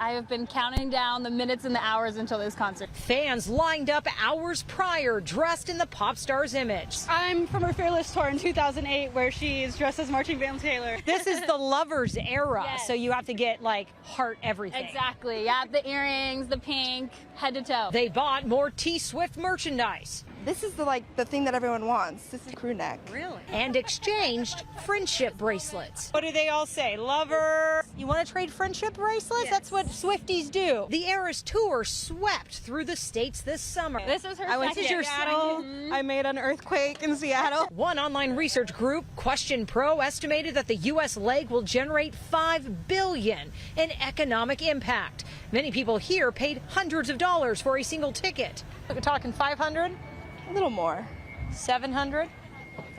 I have been counting down the minutes and the hours until this concert. Fans lined up hours prior, dressed in the pop star's image. I'm from her Fearless tour in 2008, where she is dressed as marching band Taylor. This is the Lovers era, Yes. so you have to get like heart everything. Exactly. Yeah, the earrings, the pink, head to toe. They bought more T Swift merchandise. This is the thing that everyone wants. This is crew neck. Really? And exchanged friendship bracelets. What do they all say? Lover? You want to trade friendship bracelets? Yes. That's what Swifties do. The Eras tour swept through the states this summer. This is her I went to second. Seattle. I made an earthquake in Seattle. One online research group, Question Pro, estimated that the U.S. leg will generate $5 billion in economic impact. Many people here paid hundreds of dollars for a single ticket. We're talking 500? A little more. 700?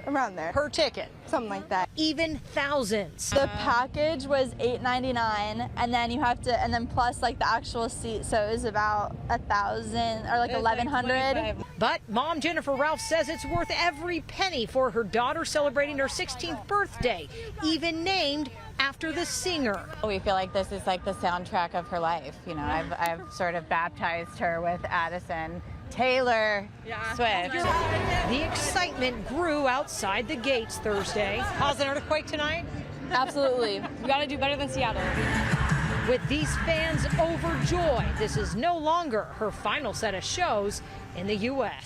Around there. Per ticket. Something like that. Even thousands. The package was $8.99, and then you have to, and then plus like the actual seat, so it was about 1,000 or like 1,100. But Mom Jennifer Ralph says it's worth every penny for her daughter celebrating her 16th birthday, even named after the singer. We feel like this is like the soundtrack of her life. You know, I've sort of baptized her with Addison Taylor Swift. The excitement grew outside the gates Thursday. Caused an earthquake tonight? Absolutely. We got to do better than Seattle. With these fans overjoyed, this is no longer her final set of shows in the U.S.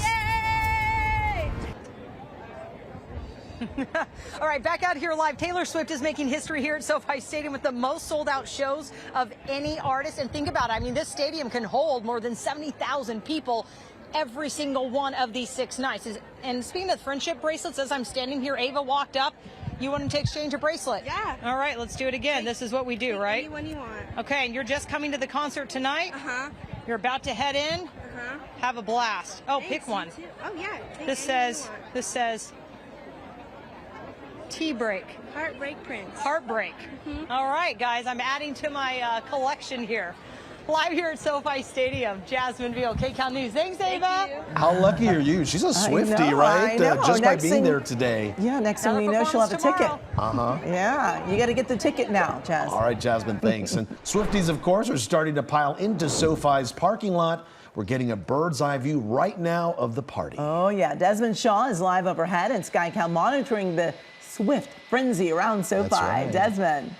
All right, back out here live. Taylor Swift is making history here at SoFi Stadium with the most sold-out shows of any artist. And think about it. I mean, this stadium can hold more than 70,000 people every single one of these 6 nights. And speaking of friendship bracelets, as I'm standing here, Ava walked up. You wanted to exchange a bracelet? Yeah. All right, let's do it again. This is what we do, right? Any one you want. Okay, and you're just coming to the concert tonight? Uh-huh. You're about to head in? Uh-huh. Have a blast. Oh, Thanks, pick one. you too. Oh, yeah. Take This any says, you want. tea break. Heartbreak Prince. Heartbreak. All right, guys, I'm adding to my collection here. Live here at SoFi Stadium, Jasmine Beal, KCAL News. Thanks, Ava. How lucky are you? She's a Swiftie, right? I know. Just by Next being thing- there today. Yeah, next thing we know, she'll have a ticket. Uh-huh. Yeah, you got to get the ticket now, Jazz. All right, Jasmine, thanks. And Swifties, of course, are starting to pile into SoFi's parking lot. We're getting a bird's eye view right now of the party. Oh, yeah. Desmond Shaw is live overhead, and SkyCal monitoring the Swift frenzy around SoFi. That's right. Desmond.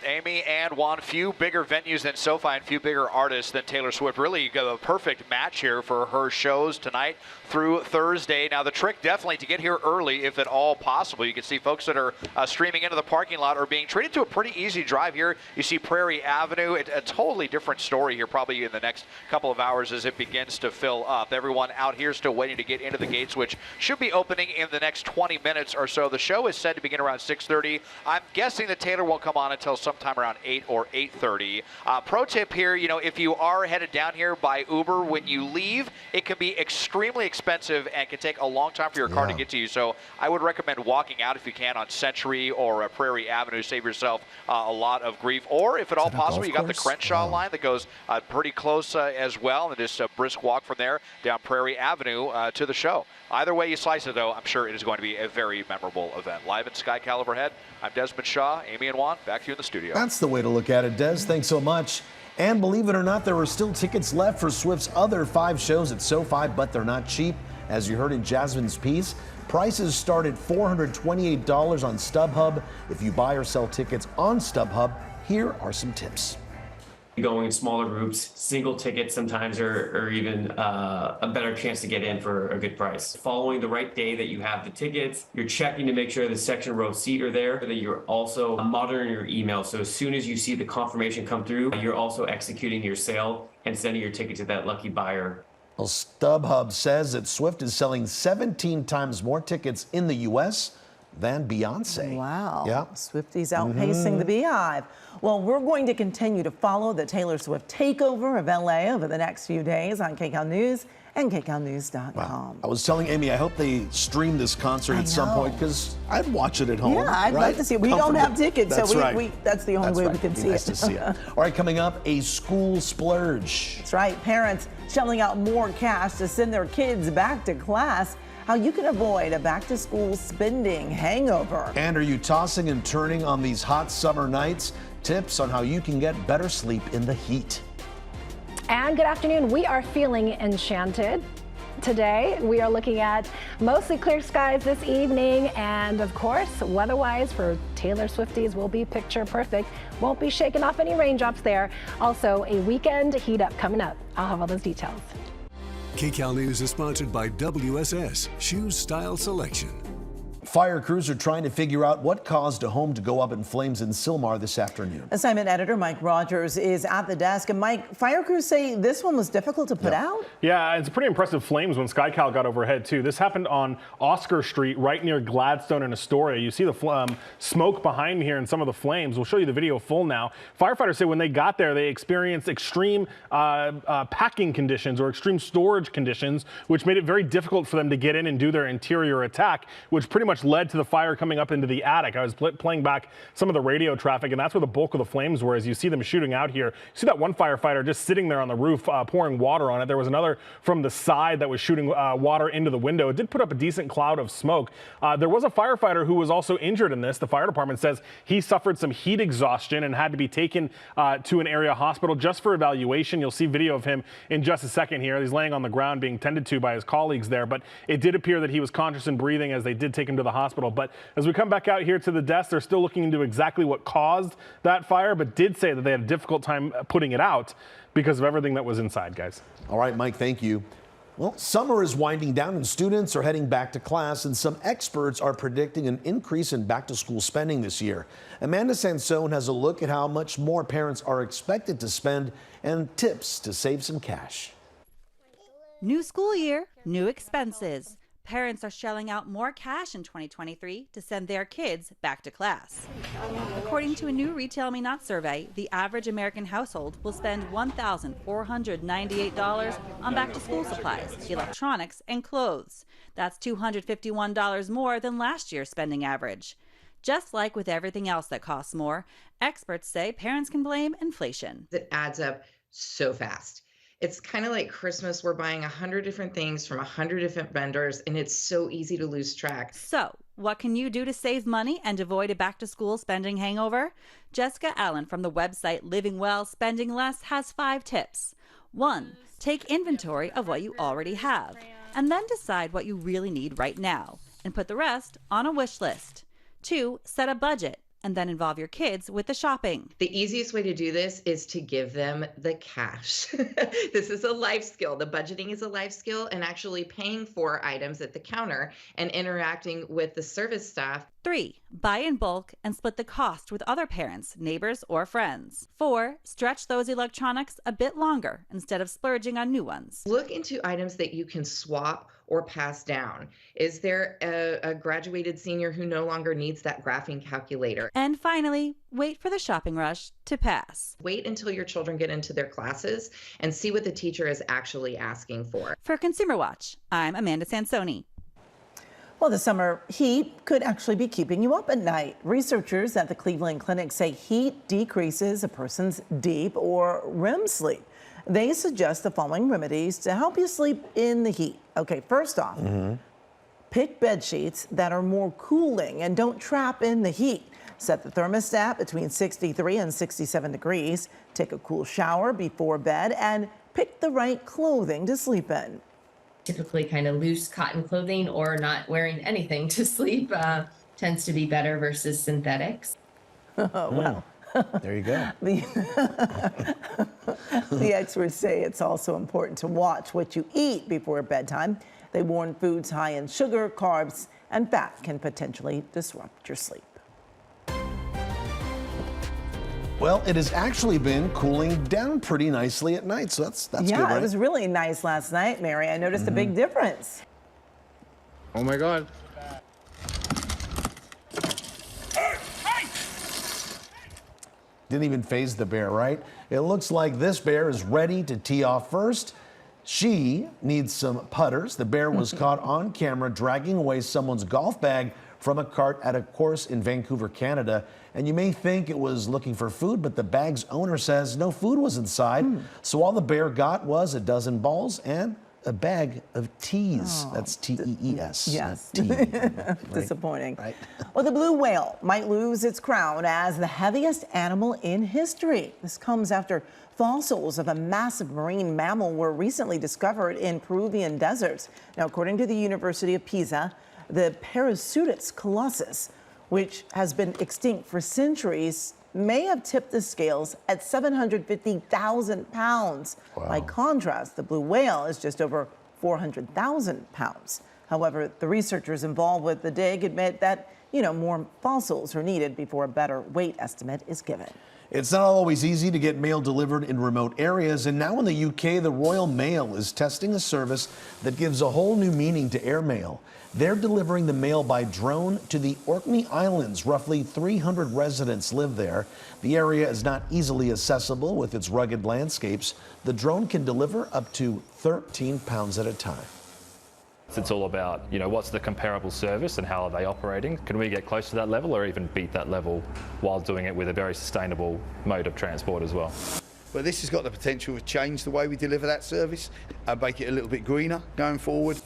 Amy and Juan, few bigger venues than SoFi and few bigger artists than Taylor Swift. Really a perfect match here for her shows tonight through Thursday. Now, the trick definitely to get here early, if at all possible. You can see folks that are streaming into the parking lot are being treated to a pretty easy drive here. You see Prairie Avenue. A totally different story here probably in the next couple of hours as it begins to fill up. Everyone out here still waiting to get into the gates, which should be opening in the next 20 minutes or so. The show is set to begin around 6:30. I'm guessing that Taylor won't come on until sometime around 8 or 8:30. Pro tip here, you know, if you are headed down here by Uber, when you leave, it can be extremely expensive and can take a long time for your car to get to you. So I would recommend walking out if you can on Century or Prairie Avenue. Save yourself a lot of grief. Or if at all possible, you got the Crenshaw line that goes pretty close as well, and just a brisk walk from there down Prairie Avenue to the show. Either way you slice it, though, I'm sure it is going to be a very memorable event. Live in SkyCal overhead, I'm Desmond Shaw. Amy and Juan, back to you in the studio. That's the way to look at it, Des. Thanks so much. And believe it or not, there are still tickets left for Swift's other 5 shows at SoFi, but they're not cheap. As you heard in Jasmine's piece, prices start at $428 on StubHub. If you buy or sell tickets on StubHub, here are some tips. Going in smaller groups, single tickets sometimes are even a better chance to get in for a good price. Following the right day that you have the tickets, you're checking to make sure the section row seat are there, that you're also monitoring your email. So as soon as you see the confirmation come through, you're also executing your sale and sending your ticket to that lucky buyer. Well, StubHub says that Swift is selling 17 times more tickets in the U.S. than Beyonce. Wow. Yeah. Swifties outpacing the Beehive. Well, we're going to continue to follow the Taylor Swift takeover of LA over the next few days on KCAL News and KCALnews.com. Wow. I was telling Amy, I hope they stream this concert at some point because I'd watch it at home. Yeah, I'd like to see it. We don't have tickets, that's so right. That's the only way we can see nice it. to see it. All right, coming up, a school splurge. That's right. Parents shelling out more cash to send their kids back to class. How you can avoid a back-to-school spending hangover. And are you tossing and turning on these hot summer nights? Tips on how you can get better sleep in the heat. And good afternoon. We are feeling enchanted. Today, we are looking at mostly clear skies this evening. And of course, weather-wise for Taylor Swifties will be picture perfect. Won't be shaking off any raindrops there. Also, a weekend heat up coming up. I'll have all those details. KCAL News is sponsored by WSS, Shoes Style Selection. Fire crews are trying to figure out what caused a home to go up in flames in Sylmar this afternoon. Assignment editor Mike Rogers is at the desk. And Mike, fire crews say this one was difficult to put out? Yeah, it's pretty impressive flames when SkyCal got overhead, too. This happened on Oscar Street, right near Gladstone and Astoria. You see the smoke behind me here and some of the flames. We'll show you the video full now. Firefighters say when they got there, they experienced extreme packing conditions or extreme storage conditions, which made it very difficult for them to get in and do their interior attack, which pretty much led to the fire coming up into the attic. I was playing back some of the radio traffic, and that's where the bulk of the flames were. As you see them shooting out here, you see that one firefighter just sitting there on the roof pouring water on it. There was another from the side that was shooting water into the window. It did put up a decent cloud of smoke. There was a firefighter who was also injured in this. The fire department says he suffered some heat exhaustion and had to be taken to an area hospital just for evaluation. You'll see video of him in just a second here. He's laying on the ground being tended to by his colleagues there, but it did appear that he was conscious and breathing as they did take him to the hospital. But as we come back out here to the desk, they're still looking into exactly what caused that fire, but did say that they had a difficult time putting it out because of everything that was inside, guys. All right, Mike, thank you. Well, summer is winding down and students are heading back to class, and some experts are predicting an increase in back-to-school spending this year. Amanda Sansone has a look at how much more parents are expected to spend and tips to save some cash. New school year, new expenses. Parents are shelling out more cash in 2023 to send their kids back to class. According to a new Retail Me Not survey, the average American household will spend $1,498 on back-to-school supplies, electronics, and clothes. That's $251 more than last year's spending average. Just like with everything else that costs more, experts say parents can blame inflation. It adds up so fast. It's kind of like Christmas. We're buying 100 different things from 100 different vendors, and it's so easy to lose track. So, what can you do to save money and avoid a back-to-school spending hangover? Jessica Allen from the website Living Well, Spending Less has 5 tips. 1. Take inventory of what you already have, and then decide what you really need right now, and put the rest on a wish list. 2. Set a budget, and then involve your kids with the shopping. The easiest way to do this is to give them the cash. This is a life skill. The budgeting is a life skill, and actually paying for items at the counter and interacting with the service staff. 3. Buy in bulk and split the cost with other parents, neighbors, or friends. 4. Stretch those electronics a bit longer instead of splurging on new ones. Look into items that you can swap or pass down. Is there a graduated senior who no longer needs that graphing calculator? And finally, wait for the shopping rush to pass. Wait until your children get into their classes and see what the teacher is actually asking for. For Consumer Watch, I'm Amanda Sansoni. Well, the summer heat could actually be keeping you up at night. Researchers at the Cleveland Clinic say heat decreases a person's deep or REM sleep. They suggest the following remedies to help you sleep in the heat. Okay, first off, pick bed sheets that are more cooling and don't trap in the heat. Set the thermostat between 63 and 67 degrees. Take a cool shower before bed and pick the right clothing to sleep in. Typically kind of loose cotton clothing or not wearing anything to sleep tends to be better versus synthetics. Well, there you go. The experts say it's also important to watch what you eat before bedtime. They warn foods high in sugar, carbs, and fat can potentially disrupt your sleep. Well, it has actually been cooling down pretty nicely at night, so that's good, Yeah, right? it was really nice last night, Mary. I noticed a big difference. Oh my God. Didn't even faze the bear, right? It looks like this bear is ready to tee off first. She needs some putters. The bear was caught on camera dragging away someone's golf bag from a cart at a course in Vancouver, Canada. And you may think it was looking for food, but the bag's owner says no food was inside. So all the bear got was a dozen balls and a bag of teas. That's T-E-E-S. Yes. Tea. Right? Disappointing. Right. Well, the blue whale might lose its crown as the heaviest animal in history. This comes after fossils of a massive marine mammal were recently discovered in Peruvian deserts. Now, according to the University of Pisa, the Parasutus colossus, which has been extinct for centuries, may have tipped the scales at 750,000 pounds. Wow. By contrast, the blue whale is just over 400,000 pounds. However, the researchers involved with the dig admit that, more fossils are needed before a better weight estimate is given. It's not always easy to get mail delivered in remote areas, and now in the UK, the Royal Mail is testing a service that gives a whole new meaning to airmail. They're delivering the mail by drone to the Orkney Islands. Roughly 300 residents live there. The area is not easily accessible with its rugged landscapes. The drone can deliver up to 13 pounds at a time. It's all about, what's the comparable service and how are they operating? Can we get close to that level or even beat that level while doing it with a very sustainable mode of transport as well? But this has got the potential to change the way we deliver that service and make it a little bit greener going forward.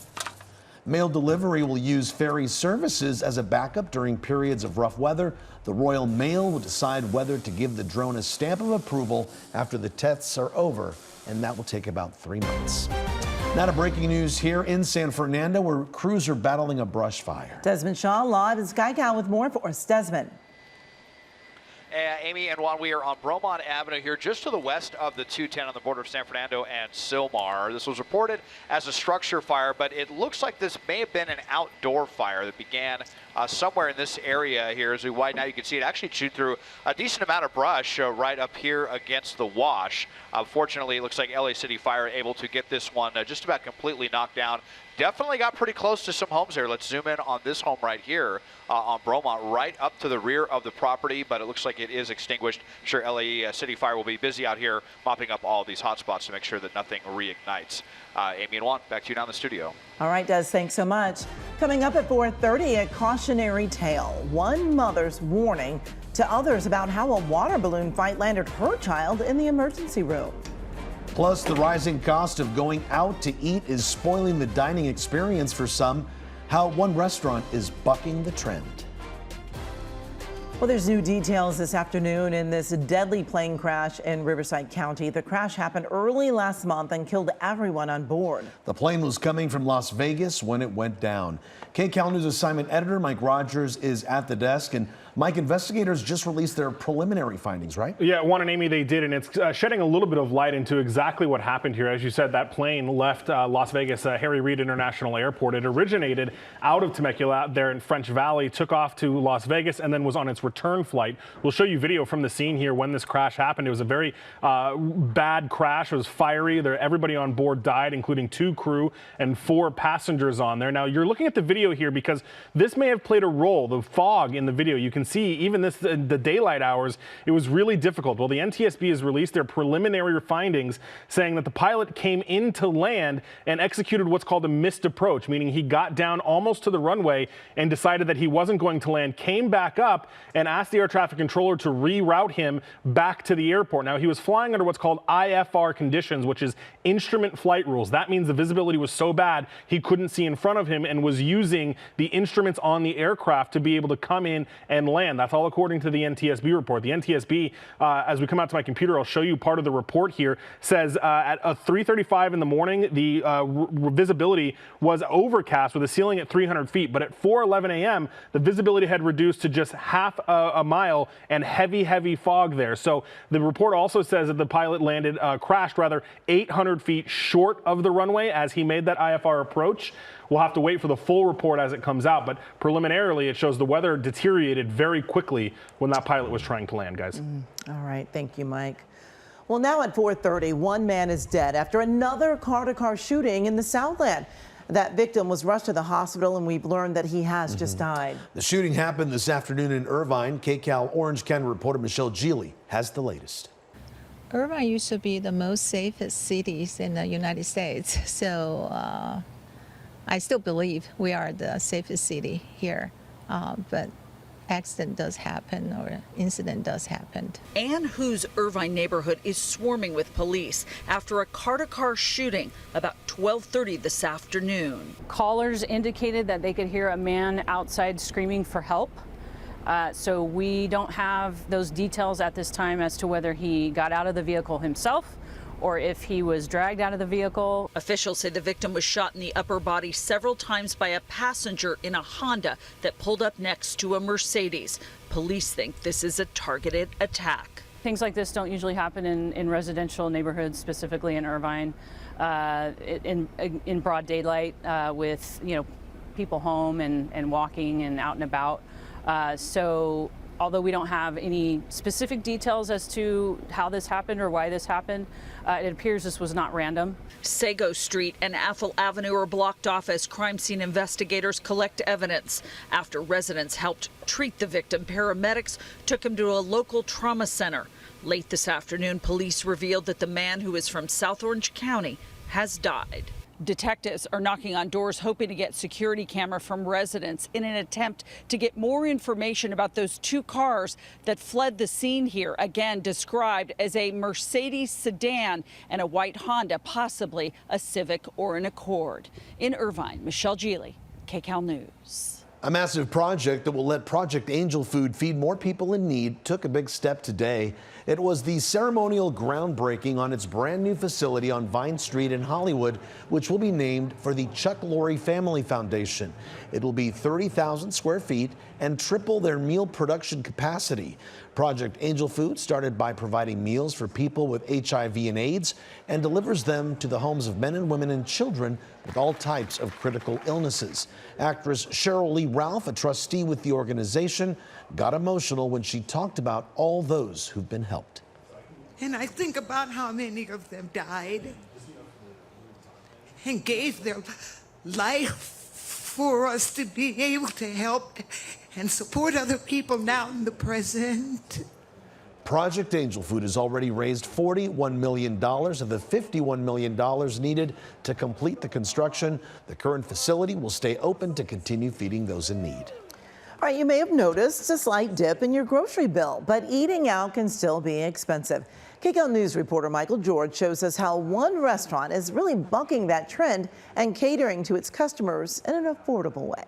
Mail delivery will use ferry services as a backup during periods of rough weather. The Royal Mail will decide whether to give the drone a stamp of approval after the tests are over, and that will take about 3 months. Now to breaking news here in San Fernando, where crews are battling a brush fire. Desmond Shaw live in KCAL with more for us. Desmond. Amy and Juan, we are on Bromont Avenue here, just to the west of the 210 on the border of San Fernando and Sylmar. This was reported as a structure fire, but it looks like this may have been an outdoor fire that began somewhere in this area here. As we widen out, you can see it actually chewed through a decent amount of brush right up here against the wash. Fortunately, it looks like LA City Fire able to get this one just about completely knocked down. Definitely got pretty close to some homes there. Let's zoom in on this home right here on Bromont, right up to the rear of the property, but it looks like it is extinguished. I'm sure LA City Fire will be busy out here mopping up all these hot spots to make sure that nothing reignites. Amy and Juan, back to you down in the studio. All right, Des, thanks so much. Coming up at 4:30, a cautionary tale. One mother's warning to others about how a water balloon fight landed her child in the emergency room. Plus, the rising cost of going out to eat is spoiling the dining experience for some. How one restaurant is bucking the trend. Well, there's new details this afternoon in this deadly plane crash in Riverside County. The crash happened early last month and killed everyone on board. The plane was coming from Las Vegas when it went down. KCAL News assignment editor Mike Rogers is at the desk. And Mike, investigators just released their preliminary findings, right? Yeah, Juan and Amy, they did, and it's shedding a little bit of light into exactly what happened here. As you said, that plane left Las Vegas Harry Reid International Airport. It originated out of Temecula out there in French Valley, took off to Las Vegas, and then was on its return flight. We'll show you video from the scene here when this crash happened. It was a very bad crash. It was fiery. Everybody on board died, including 2 crew and 4 passengers on there. Now, you're looking at the video here because this may have played a role. The fog in the video, you can see even the daylight hours, it was really difficult. Well, the NTSB has released their preliminary findings saying that the pilot came into land and executed what's called a missed approach, meaning he got down almost to the runway and decided that he wasn't going to land, came back up and asked the air traffic controller to reroute him back to the airport. Now, he was flying under what's called IFR conditions, which is instrument flight rules. That means the visibility was so bad he couldn't see in front of him and was using the instruments on the aircraft to be able to come in and land. That's all according to the NTSB report. The NTSB, as we come out to my computer, I'll show you part of the report here, says at 3:35 in the morning, the visibility was overcast with a ceiling at 300 feet. But at 4:11 a.m., the visibility had reduced to just half a mile and heavy fog there. So the report also says that the pilot crashed 800 feet short of the runway as he made that IFR approach. We'll have to wait for the full report as it comes out, but preliminarily it shows the weather deteriorated very quickly when that pilot was trying to land, guys. All right, thank you, Mike. Well, now at 4:30, one man is dead after another car-to-car shooting in the Southland. That victim was rushed to the hospital, and we've learned that he has just died. The shooting happened this afternoon in Irvine. KCAL Orange County reporter Michelle Geely has the latest. Irvine used to be the most safest cities in the United States, so I still believe we are the safest city here, but accident does happen or incident does happen. Ann Hu's Irvine neighborhood is swarming with police after a car-to-car shooting about 12:30 this afternoon. Callers indicated that they could hear a man outside screaming for help. So we don't have those details at this time as to whether he got out of the vehicle himself or if he was dragged out of the vehicle. Officials say the victim was shot in the upper body several times by a passenger in a Honda that pulled up next to a Mercedes. Police think this is a targeted attack. Things like this don't usually happen in residential neighborhoods, specifically in Irvine, in broad daylight with people home and walking and out and about. So although we don't have any specific details as to how this happened or why this happened, it appears this was not random. Sago Street and Athol Avenue are blocked off as crime scene investigators collect evidence. After residents helped treat the victim, paramedics took him to a local trauma center. Late this afternoon, police revealed that the man, who is from South Orange County, has died. Detectives are knocking on doors hoping to get security camera from residents in an attempt to get more information about those 2 cars that fled the scene here, again described as a Mercedes sedan and a white Honda, possibly a Civic or an Accord. In Irvine, Michelle Geely, KCAL News. A massive project that will let Project Angel Food feed more people in need took a big step today. It was the ceremonial groundbreaking on its brand new facility on Vine Street in Hollywood, which will be named for the Chuck Lorre Family Foundation. It will be 30,000 square feet and triple their meal production capacity. Project Angel Food started by providing meals for people with HIV and AIDS and delivers them to the homes of men and women and children with all types of critical illnesses. Actress Cheryl Lee Ralph, a trustee with the organization, got emotional when she talked about all those who've been helped. And I think about how many of them died and gave their life for us to be able to help and support other people now in the present. Project Angel Food has already raised $41 million of the $51 million needed to complete the construction. The current facility will stay open to continue feeding those in need. All right, you may have noticed a slight dip in your grocery bill, but eating out can still be expensive. KCAL News reporter Michael George shows us how one restaurant is really bucking that trend and catering to its customers in an affordable way.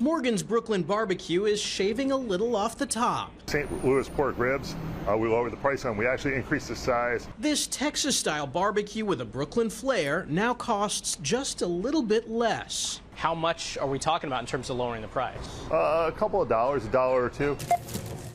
Morgan's Brooklyn Barbecue is shaving a little off the top. St. Louis pork ribs, we lowered the price on. We actually increased the size. This Texas-style barbecue with a Brooklyn flair now costs just a little bit less. How much are we talking about in terms of lowering the price? A couple of dollars, $1 or $2.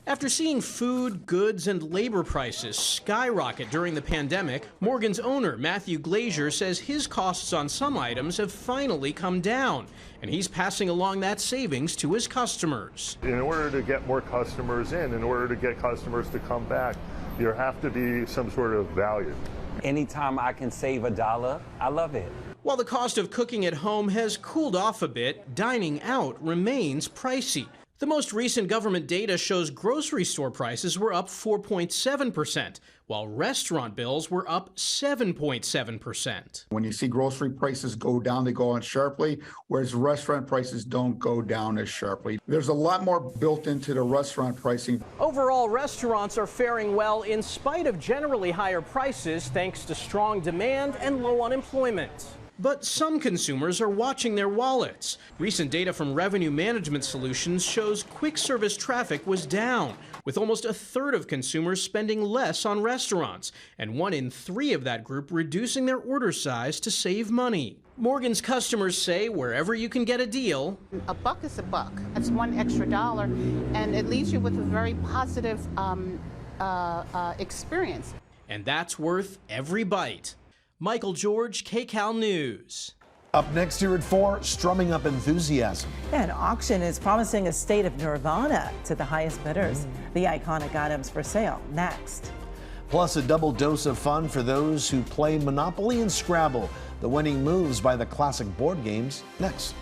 After seeing food, goods, and labor prices skyrocket during the pandemic, Morgan's owner, Matthew Glazier, says his costs on some items have finally come down, and he's passing along that savings to his customers. In order to get more customers in order to get customers to come back, there have to be some sort of value. Anytime I can save $1, I love it. While the cost of cooking at home has cooled off a bit, dining out remains pricey. The most recent government data shows grocery store prices were up 4.7%, while restaurant bills were up 7.7%. When you see grocery prices go down, they go on sharply, whereas restaurant prices don't go down as sharply. There's a lot more built into the restaurant pricing. Overall, restaurants are faring well in spite of generally higher prices thanks to strong demand and low unemployment. But some consumers are watching their wallets. Recent data from Revenue Management Solutions shows quick service traffic was down, with almost a third of consumers spending less on restaurants, and 1 in 3 of that group reducing their order size to save money. Morgan's customers say wherever you can get a deal, a buck is a buck. That's $1 extra, and it leaves you with a very positive experience. And that's worth every bite. Michael George, KCAL News. Up next here at 4, strumming up enthusiasm. An auction is promising a state of nirvana to the highest bidders. The iconic items for sale next. Plus a double dose of fun for those who play Monopoly and Scrabble. The winning moves by the classic board games next.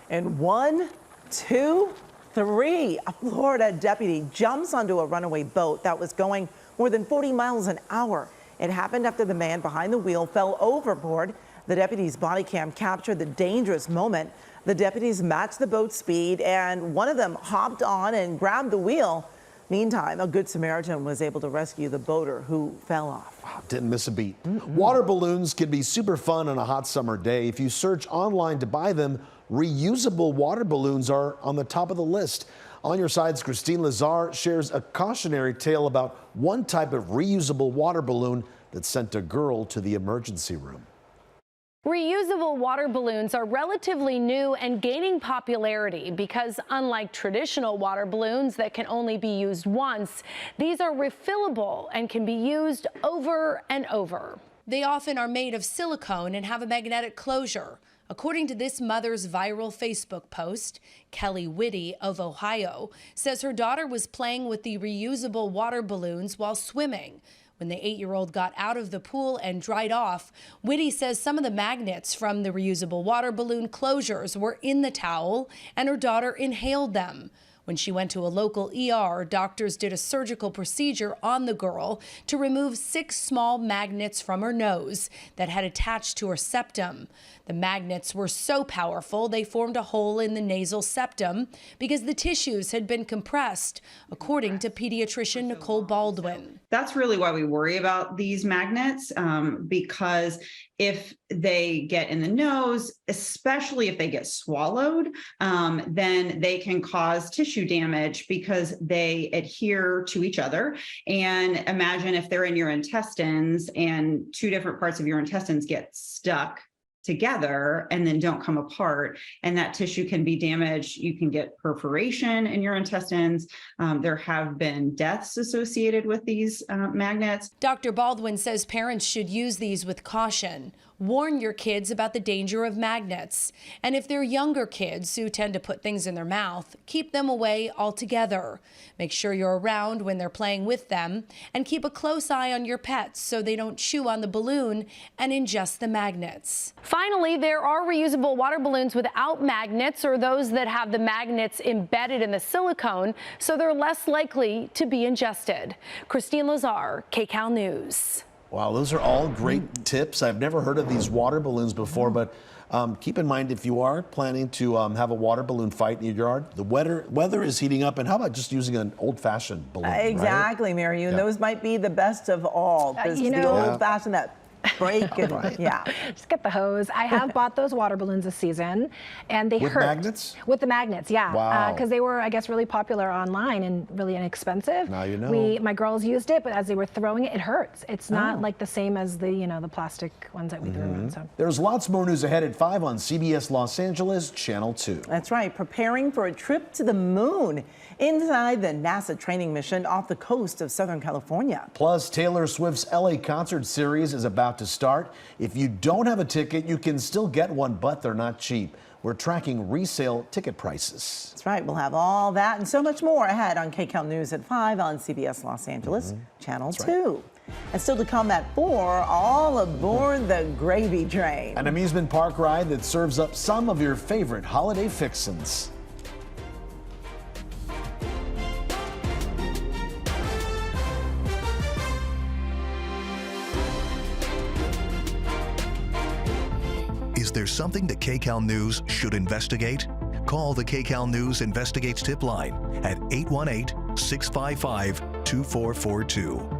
And 1, 2, 3, a Florida deputy jumps onto a runaway boat that was going more than 40 miles an hour. It happened after the man behind the wheel fell overboard. The deputy's body cam captured the dangerous moment. The deputies matched the boat's speed, and one of them hopped on and grabbed the wheel. Meantime, a Good Samaritan was able to rescue the boater who fell off. Wow, didn't miss a beat. Water balloons can be super fun on a hot summer day. If you search online to buy them, reusable water balloons are on the top of the list. On your sides, Christine Lazar shares a cautionary tale about one type of reusable water balloon that sent a girl to the emergency room. Reusable water balloons are relatively new and gaining popularity because unlike traditional water balloons that can only be used once, these are refillable and can be used over and over. They often are made of silicone and have a magnetic closure. According to this mother's viral Facebook post, Kelly Whitty of Ohio says her daughter was playing with the reusable water balloons while swimming. When the 8-year-old got out of the pool and dried off, Whitty says some of the magnets from the reusable water balloon closures were in the towel and her daughter inhaled them. When she went to a local ER, doctors did a surgical procedure on the girl to remove 6 small magnets from her nose that had attached to her septum. The magnets were so powerful they formed a hole in the nasal septum because the tissues had been compressed, according to pediatrician Nicole Baldwin. That's really why we worry about these magnets, because if they get in the nose, especially if they get swallowed, then they can cause tissue damage because they adhere to each other. And imagine if they're in your intestines and 2 different parts of your intestines get stuck together and then don't come apart, and that tissue can be damaged. You can get perforation in your intestines. There have been deaths associated with these magnets. Dr. Baldwin says parents should use these with caution. Warn your kids about the danger of magnets. And if they're younger kids who tend to put things in their mouth, keep them away altogether. Make sure you're around when they're playing with them, and keep a close eye on your pets so they don't chew on the balloon and ingest the magnets. Finally, there are reusable water balloons without magnets or those that have the magnets embedded in the silicone, so they're less likely to be ingested. Christine Lazar, KCAL News. Wow, those are all great tips. I've never heard of these water balloons before, but keep in mind if you are planning to have a water balloon fight in your yard, the weather is heating up, and how about just using an old-fashioned balloon? Exactly, right? Mary. Yeah. Those might be the best of all. You know, the old-fashioned that break. And, yeah. Just get the hose. I have bought those water balloons this season, and they With hurt. magnets? With the magnets, yeah. Wow. Because they were, I guess, really popular online and really inexpensive. Now you know. My girls used it, but as they were throwing it, it hurts. It's not like the same as the, the plastic ones that we threw in. So. There's lots more news ahead at 5 on CBS Los Angeles, Channel 2. That's right, preparing for a trip to the moon inside the NASA training mission off the coast of Southern California. Plus, Taylor Swift's LA concert series is about to start. If you don't have a ticket, you can still get one, but they're not cheap. We're tracking resale ticket prices. That's right, we'll have all that and so much more ahead on KCAL News at 5 on CBS Los Angeles, Channel 2. And still to come at 4, all aboard the gravy train. An amusement park ride that serves up some of your favorite holiday fixins'. Is there something the KCAL News should investigate? Call the KCAL News Investigates tip line at 818-655-2442.